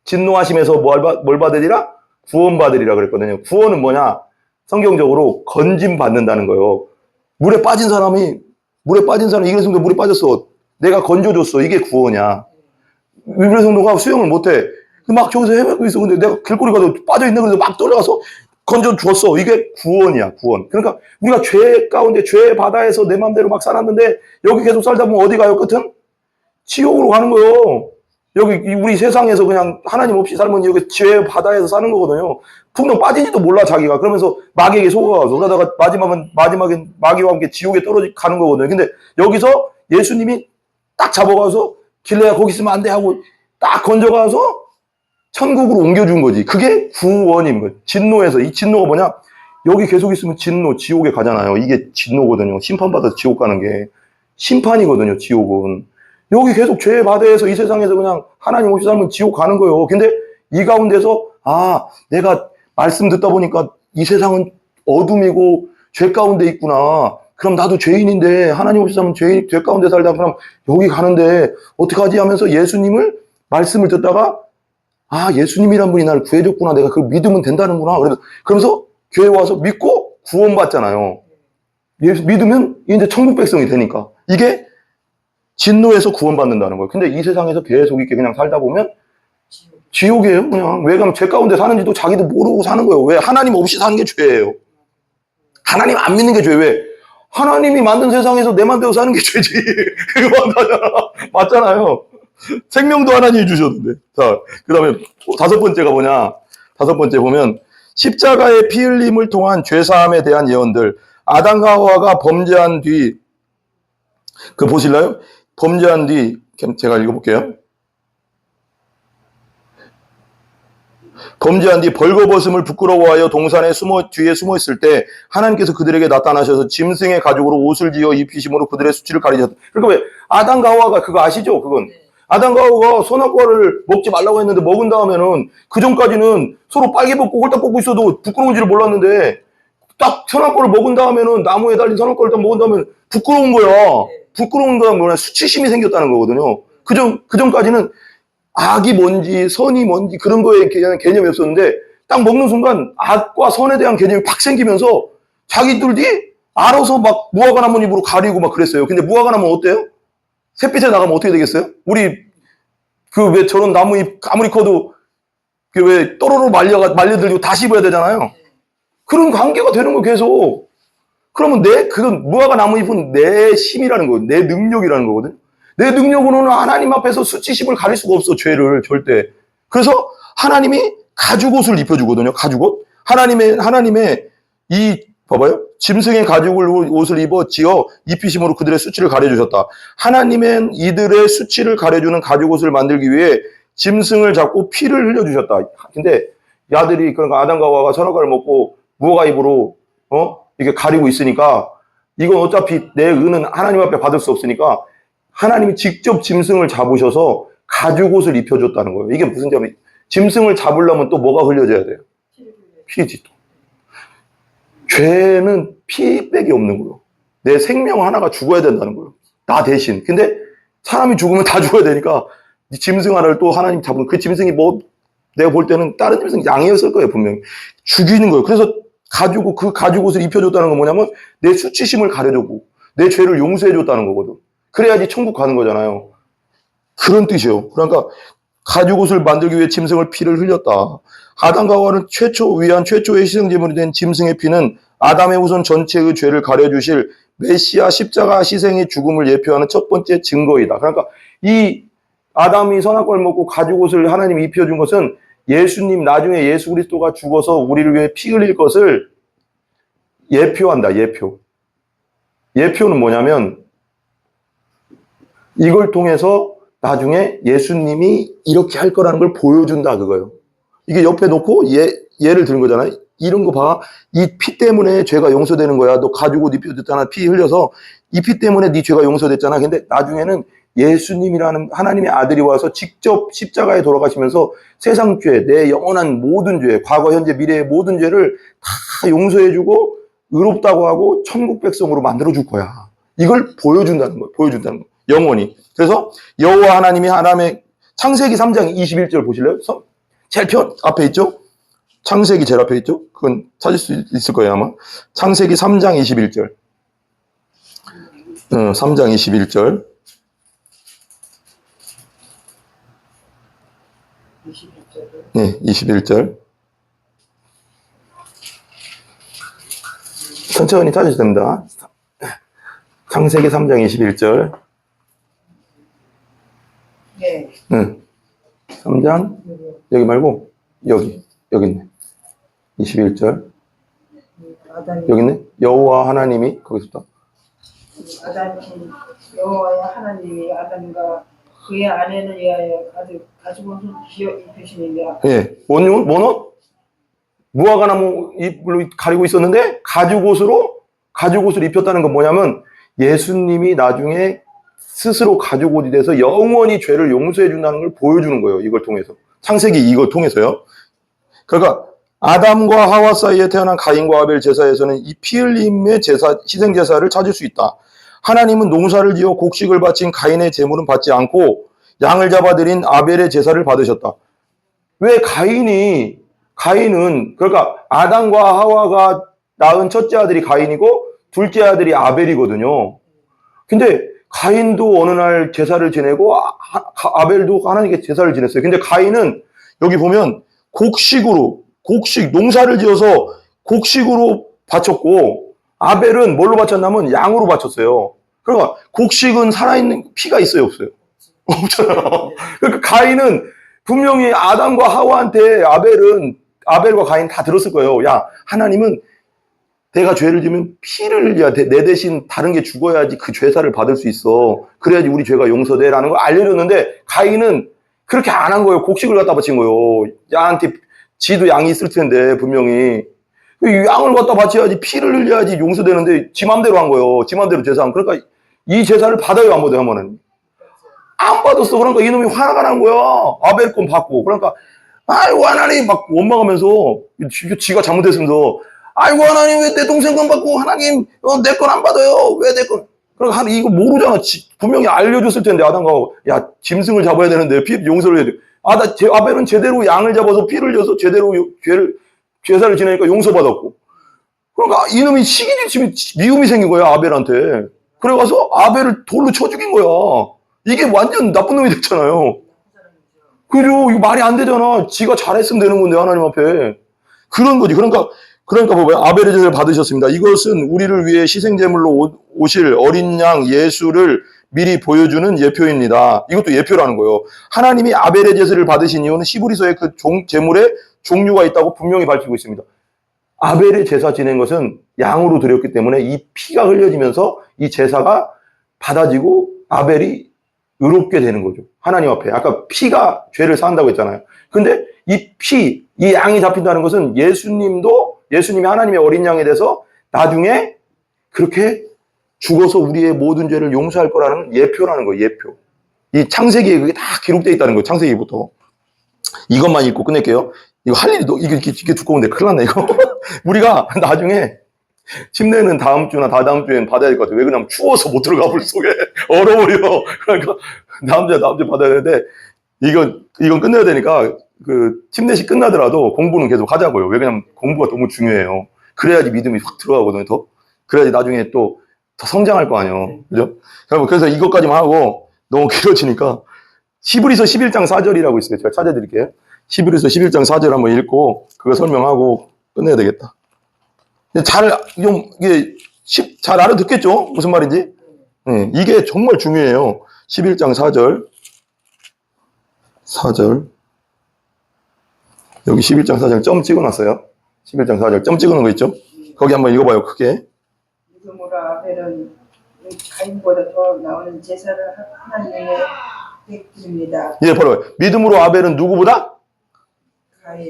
진노하심에서 뭘 받으리라? 구원받으리라 그랬거든요. 구원은 뭐냐? 성경적으로 건짐 받는다는 거예요. 물에 빠진 사람이 이그레 성도 물에 빠졌어. 내가 건져줬어. 이게 구원이야. 이그레 성도가 수영을 못해. 막 저기서 헤매고 있어. 근데 내가 길거리 가서 빠져있네. 그래서 막 떨어가서 건져줬어. 이게 구원이야, 구원. 그러니까 우리가 죄 가운데, 죄 바다에서 내 맘대로 막 살았는데 여기 계속 살다 보면 어디 가요, 끝은? 지옥으로 가는 거예요. 여기 우리 세상에서 그냥 하나님 없이 살면 여기 죄 바다에서 사는 거거든요. 분명 빠지지도 몰라, 자기가. 그러면서 마귀에게 속아가서 그러다가 마지막엔 마귀와 함께 지옥에 가는 거거든요. 근데 여기서 예수님이 딱 잡아가서 길레야 거기 있으면 안 돼 하고 딱 건져가서 천국으로 옮겨준 거지. 그게 구원인 거예요. 진노에서. 이 진노가 뭐냐? 여기 계속 있으면 진노, 지옥에 가잖아요. 이게 진노거든요. 심판받아서 지옥 가는 게. 심판이거든요, 지옥은. 여기 계속 죄의 바다에서 이 세상에서 그냥 하나님 없이 살면 지옥 가는 거예요. 근데 이 가운데서, 내가 말씀 듣다 보니까 이 세상은 어둠이고 죄 가운데 있구나. 그럼 나도 죄인인데 하나님 없이 살면 죄 가운데 살다 그럼 여기 가는데 어떡하지 하면서 예수님을 말씀을 듣다가 예수님이란 분이 나를 구해줬구나. 내가 그걸 믿으면 된다는구나. 그러면서 교회 와서 믿고 구원받잖아요. 예수 믿으면 이제 천국 백성이 되니까. 이게 진노에서 구원받는다는 거예요. 근데 이 세상에서 계속 이렇게 그냥 살다 보면 지옥이에요. 그냥 왜 가면 죄 가운데 사는지도 자기도 모르고 사는 거예요. 왜? 하나님 없이 사는 게 죄예요. 하나님 안 믿는 게 죄. 왜? 하나님이 만든 세상에서 내 맘대로 사는 게 죄지. 그거 맞잖아요. 생명도 하나님이 주셨는데. 자, 그 다음에 다섯 번째가 뭐냐. 다섯 번째 보면 십자가의 피 흘림을 통한 죄사함에 대한 예언들. 아담과 하와가 범죄한 뒤, 그 보실래요? 범죄한 뒤, 제가 읽어볼게요. 범죄한 뒤 벌거벗음을 부끄러워하여 동산에 뒤에 숨어 있을 때 하나님께서 그들에게 나타나셔서 짐승의 가죽으로 옷을 지어 입히심으로 그들의 수치를 가리셨다. 그러니까 왜? 아담과 하와가 그거 아시죠? 그건. 아담과 하와가 선악과를 먹지 말라고 했는데 먹은 다음에는 그 전까지는 서로 빨개 벗고 홀딱 벗고 있어도 부끄러운지를 몰랐는데 딱 선악과를 먹은 다음에는 나무에 달린 선악과를 딱 먹은 다음에 부끄러운 거야. 부끄러운 거야 뭐냐? 수치심이 생겼다는 거거든요. 그 전까지는 악이 뭔지 선이 뭔지 그런 거에 개념이 없었는데 딱 먹는 순간 악과 선에 대한 개념이 팍 생기면서 자기들이 알아서 막 무화과 나무 잎으로 가리고 막 그랬어요. 근데 무화과 나무는 어때요? 햇빛에 나가면 어떻게 되겠어요? 우리 그 왜 저런 나무 잎 아무리 커도 그 왜 또로로 말려들고 다시 입어야 되잖아요. 그런 관계가 되는 거 계속. 그러면 그건 무화과 나무 잎은 내 힘이라는 거예요. 내 능력이라는 거거든. 내 능력으로는 하나님 앞에서 수치심을 가릴 수가 없어, 죄를, 절대. 그래서 하나님이 가죽옷을 입혀주거든요, 가죽옷. 하나님의 봐봐요. 짐승의 옷을 지어 입히심으로 그들의 수치를 가려주셨다. 하나님은 이들의 수치를 가려주는 가죽옷을 만들기 위해 짐승을 잡고 피를 흘려주셨다. 근데 야들이, 그러니까 아담과 하와가 선악과를 먹고 무화과 잎으로, 이게 가리고 있으니까 이건 어차피 내 은은 하나님 앞에 받을 수 없으니까 하나님이 직접 짐승을 잡으셔서 가죽옷을 입혀줬다는 거예요. 이게 무슨 점이? 짐승을 잡으려면 또 뭐가 흘려져야 돼요? 피지 또. 죄는 피백이 없는 거예요. 내 생명 하나가 죽어야 된다는 거예요. 나 대신. 근데 사람이 죽으면 다 죽어야 되니까 짐승 하나를 또 하나님 잡은 그 짐승이 내가 볼 때는 다른 짐승 양이었을 거예요, 분명히. 죽이는 거예요. 그래서 그 가죽옷을 입혀줬다는 건 뭐냐면 내 수치심을 가려주고 내 죄를 용서해줬다는 거거든. 그래야지 천국 가는 거잖아요. 그런 뜻이에요. 그러니까 가죽옷을 만들기 위해 짐승을 피를 흘렸다. 아담과 하와를 위한 최초의 희생제물이 된 짐승의 피는 아담의 후손 전체의 죄를 가려주실 메시아 십자가 희생의 죽음을 예표하는 첫 번째 증거이다. 그러니까 이 아담이 선악과를 먹고 가죽옷을 하나님이 입혀준 것은 예수님, 나중에 예수 그리스도가 죽어서 우리를 위해 피 흘릴 것을 예표한다. 예표는 뭐냐면 이걸 통해서 나중에 예수님이 이렇게 할 거라는 걸 보여준다, 그거예요. 이게 옆에 놓고 예를 드는 거잖아요. 이런 거 봐. 이 피 때문에 죄가 용서되는 거야. 너 가죽옷 입혀줬잖아. 피 흘려서. 이 피 때문에 네 죄가 용서됐잖아. 근데 나중에는 예수님이라는 하나님의 아들이 와서 직접 십자가에 돌아가시면서 세상 죄, 내 영원한 모든 죄, 과거, 현재, 미래의 모든 죄를 다 용서해주고 의롭다고 하고 천국 백성으로 만들어줄 거야. 이걸 보여준다는 거예요. 영원히. 그래서 여호와 하나님이 창세기 3장 21절 보실래요? 제일 앞에 있죠? 창세기 제일 앞에 있죠? 그건 찾을 수 있을 거예요, 아마. 창세기 3장 21절. 3장 21절. 21절. 네, 21절. 천천히 찾으셔도 됩니다. 창세기 3장 21절. 네. 3장, 여기 말고, 여기 있네. 21절. 여기 있네. 여호와 하나님이, 거기서부터. 아담이, 여호와의 하나님이 아담과 그의 아내를 위하여 가죽옷을 지어 입히시니라. 예. 뭔 옷? 무화과 나무 잎으로 가리고 있었는데, 가죽옷을 입혔다는 건 뭐냐면, 예수님이 나중에 스스로 가죽옷이 돼서 영원히 죄를 용서해 준다는 걸 보여주는 거예요. 이걸 통해서. 창세기 이걸 통해서요. 그러니까 아담과 하와 사이에 태어난 가인과 아벨 제사에서는 이 피 흘림의 희생 제사를 찾을 수 있다. 하나님은 농사를 지어 곡식을 바친 가인의 제물은 받지 않고 양을 잡아들인 아벨의 제사를 받으셨다. 왜 가인은 그러니까 아담과 하와가 낳은 첫째 아들이 가인이고 둘째 아들이 아벨이거든요. 근데 가인도 어느 날 제사를 지내고 아벨도 하나님께 제사를 지냈어요. 근데 가인은 여기 보면 곡식 농사를 지어서 곡식으로 바쳤고 아벨은 뭘로 바쳤냐면 양으로 바쳤어요. 그러니까 곡식은 살아있는 피가 있어요, 없어요? 없잖아요. 그러니까 가인은 분명히 아담과 하와한테 아벨과 가인 다 들었을 거예요. 야, 하나님은 내가 죄를 지면 피를 흘려야 돼. 내 대신 다른 게 죽어야지 그 죄사를 받을 수 있어. 그래야지 우리 죄가 용서돼라는 걸 알려줬는데 가인은 그렇게 안 한 거예요. 곡식을 갖다 바친 거예요. 야한테 지도 양이 있을 텐데 분명히 양을 갖다 바쳐야지 피를 흘려야지 용서되는데 지 맘대로 한 거예요. 지 맘대로 제사한. 그러니까 이 제사를 받아요, 안 받아요, 하면은 안 받았어. 그러니까 이놈이 화가 난 거야. 아벨 건 받고. 그러니까 아이고 하나님 막 원망하면서 지가 잘못했으면서 아이고 하나님 왜 내 동생 건 받고 하나님 내 건 안 받아요. 왜 내 건? 그러니까 이거 모르잖아. 분명히 알려줬을 텐데 아담과 야 짐승을 잡아야 되는데 피 용서를 해야 돼. 아벨은 제대로 양을 잡아서 피를 흘려서 제대로 제사를 지내니까 용서받았고. 그러니까 이놈이 시기지침이 미움이 생긴 거야 아벨한테. 그래가서 아벨을 돌로 쳐 죽인 거야. 이게 완전 나쁜 놈이 됐잖아요. 그리고 이거 말이 안 되잖아. 지가 잘했으면 되는 건데 하나님 앞에. 그런 거지. 그러니까 봐봐요. 아벨의 제사를 받으셨습니다. 이것은 우리를 위해 희생제물로 오실 어린 양 예수를 미리 보여주는 예표입니다. 이것도 예표라는 거예요. 하나님이 아벨의 제사를 받으신 이유는 히브리서에 그 제물의 종류가 있다고 분명히 밝히고 있습니다. 아벨의 제사 지낸 것은 양으로 드렸기 때문에 이 피가 흘려지면서 이 제사가 받아지고 아벨이 의롭게 되는 거죠. 하나님 앞에. 아까 피가 죄를 사한다고 했잖아요. 근데 이 양이 잡힌다는 것은 예수님이 하나님의 어린 양에 대해서 나중에 그렇게 죽어서 우리의 모든 죄를 용서할 거라는 예표라는 거예요, 예표. 이 창세기에 그게 다 기록되어 있다는 거예요, 창세기부터. 이것만 읽고 끝낼게요. 이거 할 일이, 이게 두꺼운데 큰일 났네, 이거. 우리가 나중에 침례는 다음 주나 다다음 주엔 받아야 될 것 같아요. 왜 그러냐면 추워서 못 들어가, 물속에. 얼어버려. 그러니까 다음 주에 받아야 되는데, 이건 끝내야 되니까, 침례식 끝나더라도 공부는 계속 하자고요. 왜 그러냐면 공부가 너무 중요해요. 그래야지 믿음이 확 들어가거든요, 더. 그래야지 나중에 또 더 성장할 거 아니에요. 그죠? 그래서 이것까지만 하고 너무 길어지니까 히브리서 11장 4절이라고 있어요. 제가 찾아드릴게요. 히브리서 11장 4절 한번 읽고 그거 설명하고 끝내야 되겠다. 잘 알아듣겠죠? 무슨 말인지? 네, 이게 정말 중요해요. 11장 4절. 여기 11장 4절 점 찍어놨어요. 11장 4절 점 찍어놓은 거 있죠? 거기 한번 읽어봐요, 크게. 믿음으로 아벨은 가인보다 더 나오는 제사를 하나님께 드립니다. 예, 바로 믿음으로 아벨은 누구보다?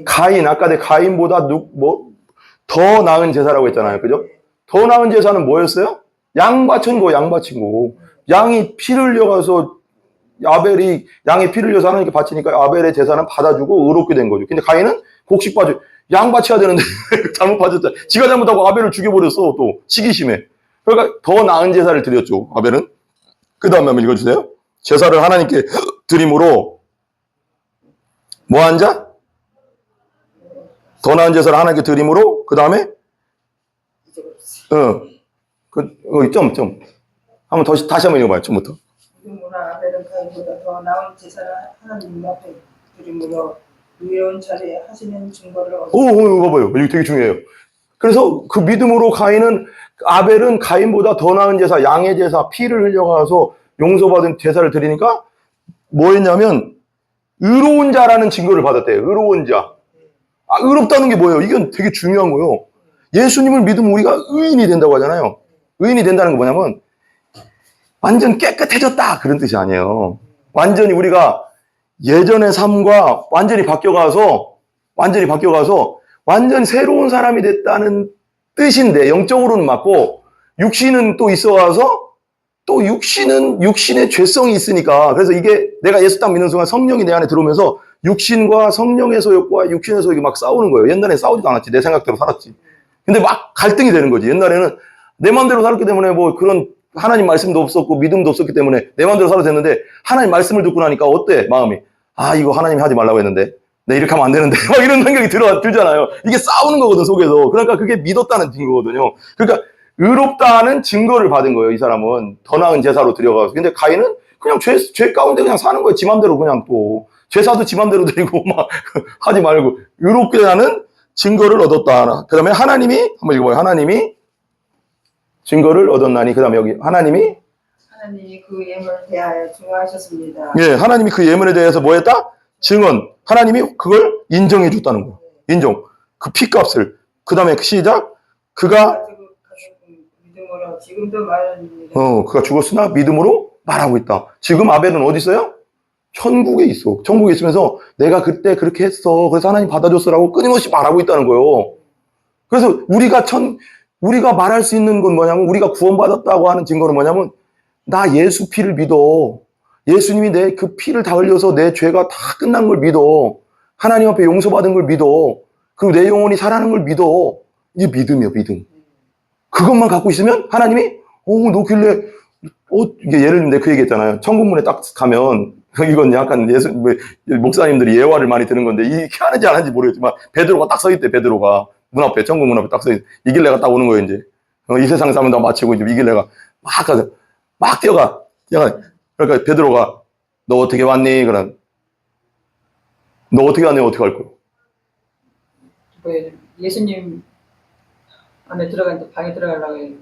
가인. 아까 내 가인보다 더 나은 제사라고 했잖아요, 그죠? 더 나은 제사는 뭐였어요? 양 바친 거. 양이 피를 흘려가서 아벨이 양의 피를 흘려서 하나님께 바치니까 아벨의 제사는 받아주고 의롭게 된 거죠. 근데 가인은 곡식 바쳐 양 바쳐야 되는데 잘못 바쳤다. 지가 잘못하고 아벨을 죽여버렸어. 또 시기심에. 그러니까 더 나은 제사를 드렸죠, 아벨은. 그 다음에 한번 읽어주세요. 제사를 하나님께 드림으로 뭐한 자? 더 나은 제사를 하나님께 드림으로 그 다음에 점. 한번 다시 한번 읽어봐요, 처음부터. 믿음으로 아벨은 가인보다 더 나은 제사를 하나님 앞에 드림으로 의로운 자리에 하시는 증거를 이거 봐요. 이거 되게 중요해요. 그래서 그 믿음으로 아벨은 가인보다 더 나은 제사, 양의 제사, 피를 흘려가서 용서받은 제사를 드리니까 뭐 했냐면 의로운 자라는 증거를 받았대요. 의로운 자. 의롭다는 게 뭐예요? 이건 되게 중요한 거예요. 예수님을 믿으면 우리가 의인이 된다고 하잖아요. 의인이 된다는 게 뭐냐면 완전 깨끗해졌다 그런 뜻이 아니에요. 완전히 우리가 예전의 삶과 완전히 바뀌어가서 완전 새로운 사람이 됐다는 뜻인데 영적으로는 맞고 육신은 또 있어가서 또 육신의 죄성이 있으니까 그래서 이게 내가 예수 딱 믿는 순간 성령이 내 안에 들어오면서 육신과 성령의 소욕과 육신의 소욕이 막 싸우는 거예요. 옛날에 싸우지도 않았지. 내 생각대로 살았지. 근데 막 갈등이 되는 거지. 옛날에는 내 마음대로 살았기 때문에 뭐 그런 하나님 말씀도 없었고 믿음도 없었기 때문에 내 마음대로 살아도 됐는데 하나님 말씀을 듣고 나니까 어때? 마음이. 이거 하나님이 하지 말라고 했는데 내 이렇게 하면 안 되는데 막 이런 생각이 들잖아요. 이게 싸우는 거거든, 속에서. 그러니까 그게 믿었다는 증거거든요. 그러니까 의롭다는 증거를 받은 거예요, 이 사람은. 더 나은 제사로 드려가서. 근데 가인은 그냥 죄 가운데 그냥 사는 거예요. 지 맘대로 그냥 또. 제사도 지 맘대로 드리고 막 하지 말고. 의롭게 하는 증거를 얻었다. 그 다음에 하나님이, 한번 읽어봐요. 하나님이 증거를 얻었나니. 그 다음에 여기 하나님이 그 예물을 대하여 증언하셨습니다. 예, 하나님이 그 예물에 대해서 뭐 했다? 증언. 하나님이 그걸 인정해 줬다는 거예요. 인정. 그 피값을. 그 다음에 시작. 그가 믿음으로 지금도 말합니다. 그가 죽었으나 믿음으로 말하고 있다. 지금 아벨은 어디 있어요? 천국에 있어. 천국에 있으면서 내가 그때 그렇게 했어. 그래서 하나님 받아줬어라고 끊임없이 말하고 있다는 거예요. 그래서 우리가 말할 수 있는 건 뭐냐면, 우리가 구원받았다고 하는 증거는 뭐냐면, 나 예수 피를 믿어. 예수님이 내 그 피를 다 흘려서 내 죄가 다 끝난 걸 믿어. 하나님 앞에 용서받은 걸 믿어. 그리고 내 영혼이 살아나는 걸 믿어. 이게 믿음이에요, 믿음. 그것만 갖고 있으면 하나님이 너길래 이게 예를 들면 내가 그 얘기했잖아요. 천국문에 딱 가면, 이건 약간 목사님들이 예화를 많이 드는 건데 이렇게 하는지 안 하는지 모르겠지만, 베드로가 딱 서 있대. 베드로가 문 앞에, 천국 문 앞에 딱 서 있대. 이 길래가 딱 오는 거예요. 이제 이 세상 사람 다 마치고 이제 이 길래가 막 가서 막 뛰어가. 그러니까 베드로가 너 어떻게 왔니? 그럼 너 어떻게 왔니? 어떻게 할 거야? 예수님 안에 들어가는데 방에 들어가려고 해요.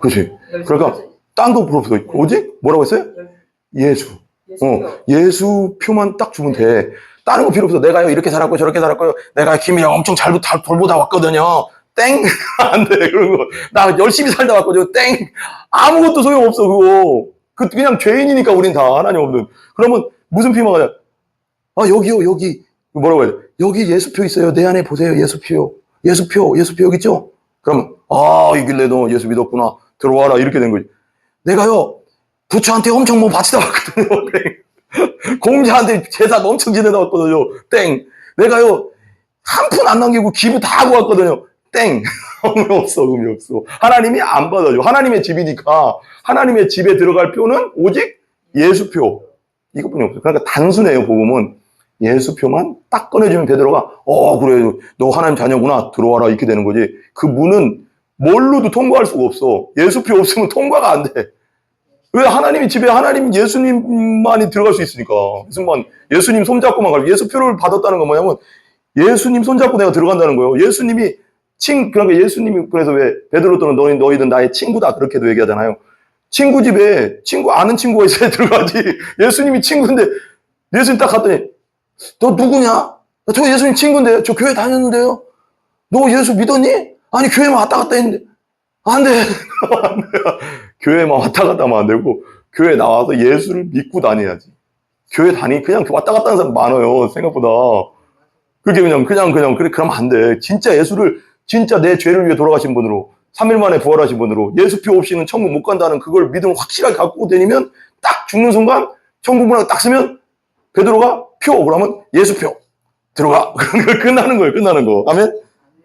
그렇지. 그러니까 딴 거 필요 없어. 오직 뭐라고 했어요? 예수. 예수 표만 딱 주면 돼. 다른 거 필요 없어. 내가요 이렇게 살았고 저렇게 살았고요. 내가 김이랑 엄청 잘 돌보다 왔거든요. 땡! 안 돼. 그런 거. 나 열심히 살다 왔거든요. 땡! 아무것도 소용없어, 그거. 그냥 죄인이니까 우린 다 하나님 없는. 그러면 무슨 피만 가냐? 여기요, 여기. 뭐라고 해야 돼? 여기 예수표 있어요. 내 안에 보세요. 예수표 여기 있죠? 그러면, 이길래 너 예수 믿었구나. 들어와라. 이렇게 된 거지. 내가요, 부처한테 엄청 뭐 바치다 왔거든요. 땡. 공자한테 제사 엄청 지내다 왔거든요. 땡. 내가요, 한 푼 안 남기고 기부 다 하고 왔거든요. 땡. 의미 없어. 하나님이 안 받아줘. 하나님의 집이니까 하나님의 집에 들어갈 표는 오직 예수표. 이것뿐이 없어. 그러니까 단순해요, 복음은. 예수표만 딱 꺼내주면 베드로가 그래, 너 하나님 자녀구나. 들어와라. 이렇게 되는 거지. 그 문은 뭘로도 통과할 수가 없어. 예수표 없으면 통과가 안 돼. 왜? 하나님이 집에 예수님만이 들어갈 수 있으니까. 예수님 손잡고만 가고. 예수표를 받았다는 건 뭐냐면 예수님 손잡고 내가 들어간다는 거예요. 그러니까 예수님이 그래서 왜 베드로 또는 너희는 나의 친구다 그렇게도 얘기하잖아요. 친구 집에 아는 친구가 있어야 들어가지. 예수님이 친구인데 예수님 딱 갔더니 너 누구냐? 저 예수님 친구인데 저 교회 다녔는데요. 너 예수 믿었니? 아니 교회만 왔다 갔다 했는데 안 돼. 안 돼. 교회만 왔다 갔다 하면 안 되고 교회 나와서 예수를 믿고 다녀야지. 교회 그냥 왔다 갔다 하는 사람 많아요. 생각보다. 그게 그냥 그래 그러면 안 돼. 진짜 내 죄를 위해 돌아가신 분으로 3일 만에 부활하신 분으로 예수표 없이는 천국 못 간다는 그걸 믿음을 확실하게 갖고 다니면 딱 죽는 순간 천국 문을 딱 쓰면 베드로가 그러면 예수표 들어가. 끝나는 거. 아멘.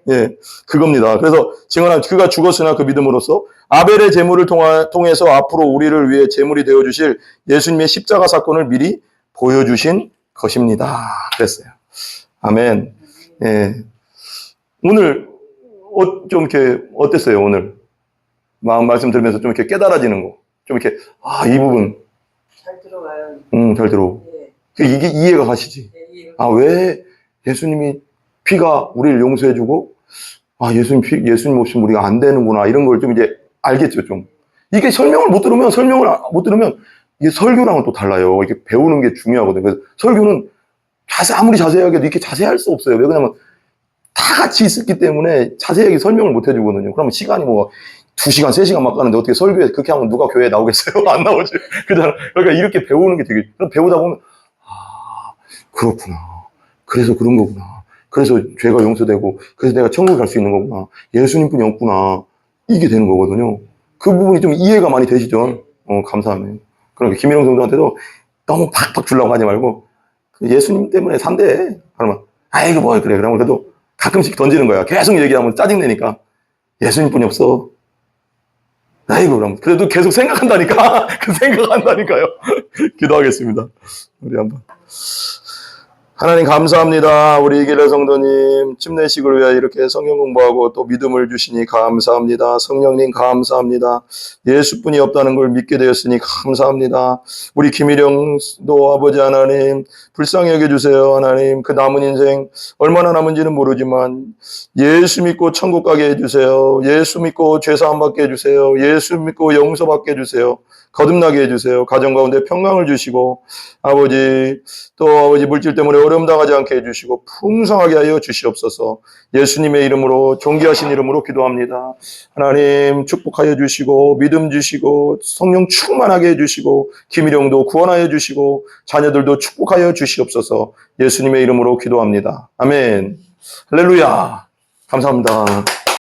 예, 그겁니다. 그래서 증언한 그가 죽었으나 그 믿음으로써 아벨의 제물을 통해서 앞으로 우리를 위해 제물이 되어 주실 예수님의 십자가 사건을 미리 보여주신 것입니다. 그랬어요. 아멘. 예. 오늘 좀 이렇게 어땠어요? 오늘 말씀 들으면서 좀 이렇게 깨달아지는 거, 좀 이렇게 이 부분 잘 들어가요. 잘 들어. 네. 이게 이해가 가시지? 네, 왜 예수님이 피가 우리를 용서해주고 예수님 없이는 우리가 안 되는구나 이런 걸 좀 이제 알겠죠 좀. 이게 설명을 못 들으면 이게 설교랑은 또 달라요. 이게 배우는 게 중요하거든요. 그래서 설교는 아무리 자세하게 해도 이렇게 자세히 할 수 없어요. 왜 그러냐면 다 같이 있었기 때문에 자세하게 설명을 못 해주거든요. 그러면 시간이 2시간, 3시간 막 가는데 어떻게 설교에 그렇게 하면 누가 교회에 나오겠어요? 안 나오지. 그러니까 이렇게 배우는 게 되게, 배우다 보면, 그렇구나. 그래서 그런 거구나. 그래서 죄가 용서되고, 그래서 내가 천국에 갈 수 있는 거구나. 예수님뿐이 없구나. 이게 되는 거거든요. 그 부분이 좀 이해가 많이 되시죠? 감사하네요. 그러니까 김일영 성도한테도 너무 팍팍 주려고 하지 말고, 예수님 때문에 산대. 그러면, 이거 뭐야, 그래. 그러면 그래도 가끔씩 던지는 거야. 계속 얘기하면 짜증내니까. 예수님뿐이 없어. 그럼. 그래도 계속 생각한다니까. 생각한다니까요. 기도하겠습니다. 우리 한번. 하나님 감사합니다. 우리 이길래 성도님 침례식을 위하여 이렇게 성경 공부하고 또 믿음을 주시니 감사합니다. 성령님 감사합니다. 예수뿐이 없다는 걸 믿게 되었으니 감사합니다. 우리 김일영도 아버지 하나님 불쌍히 여겨주세요. 하나님 그 남은 인생 얼마나 남은지는 모르지만 예수 믿고 천국 가게 해주세요. 예수 믿고 죄사함 받게 해주세요. 예수 믿고 용서받게 해주세요. 거듭나게 해주세요. 가정 가운데 평강을 주시고 아버지 또 아버지 물질 때문에 어려움 당하지 않게 해주시고 풍성하게 하여 주시옵소서. 예수님의 이름으로 존귀하신 이름으로 기도합니다. 하나님 축복하여 주시고 믿음 주시고 성령 충만하게 해주시고 김일영도 구원하여 주시고 자녀들도 축복하여 주시옵소서. 예수님의 이름으로 기도합니다. 아멘. 할렐루야. 감사합니다.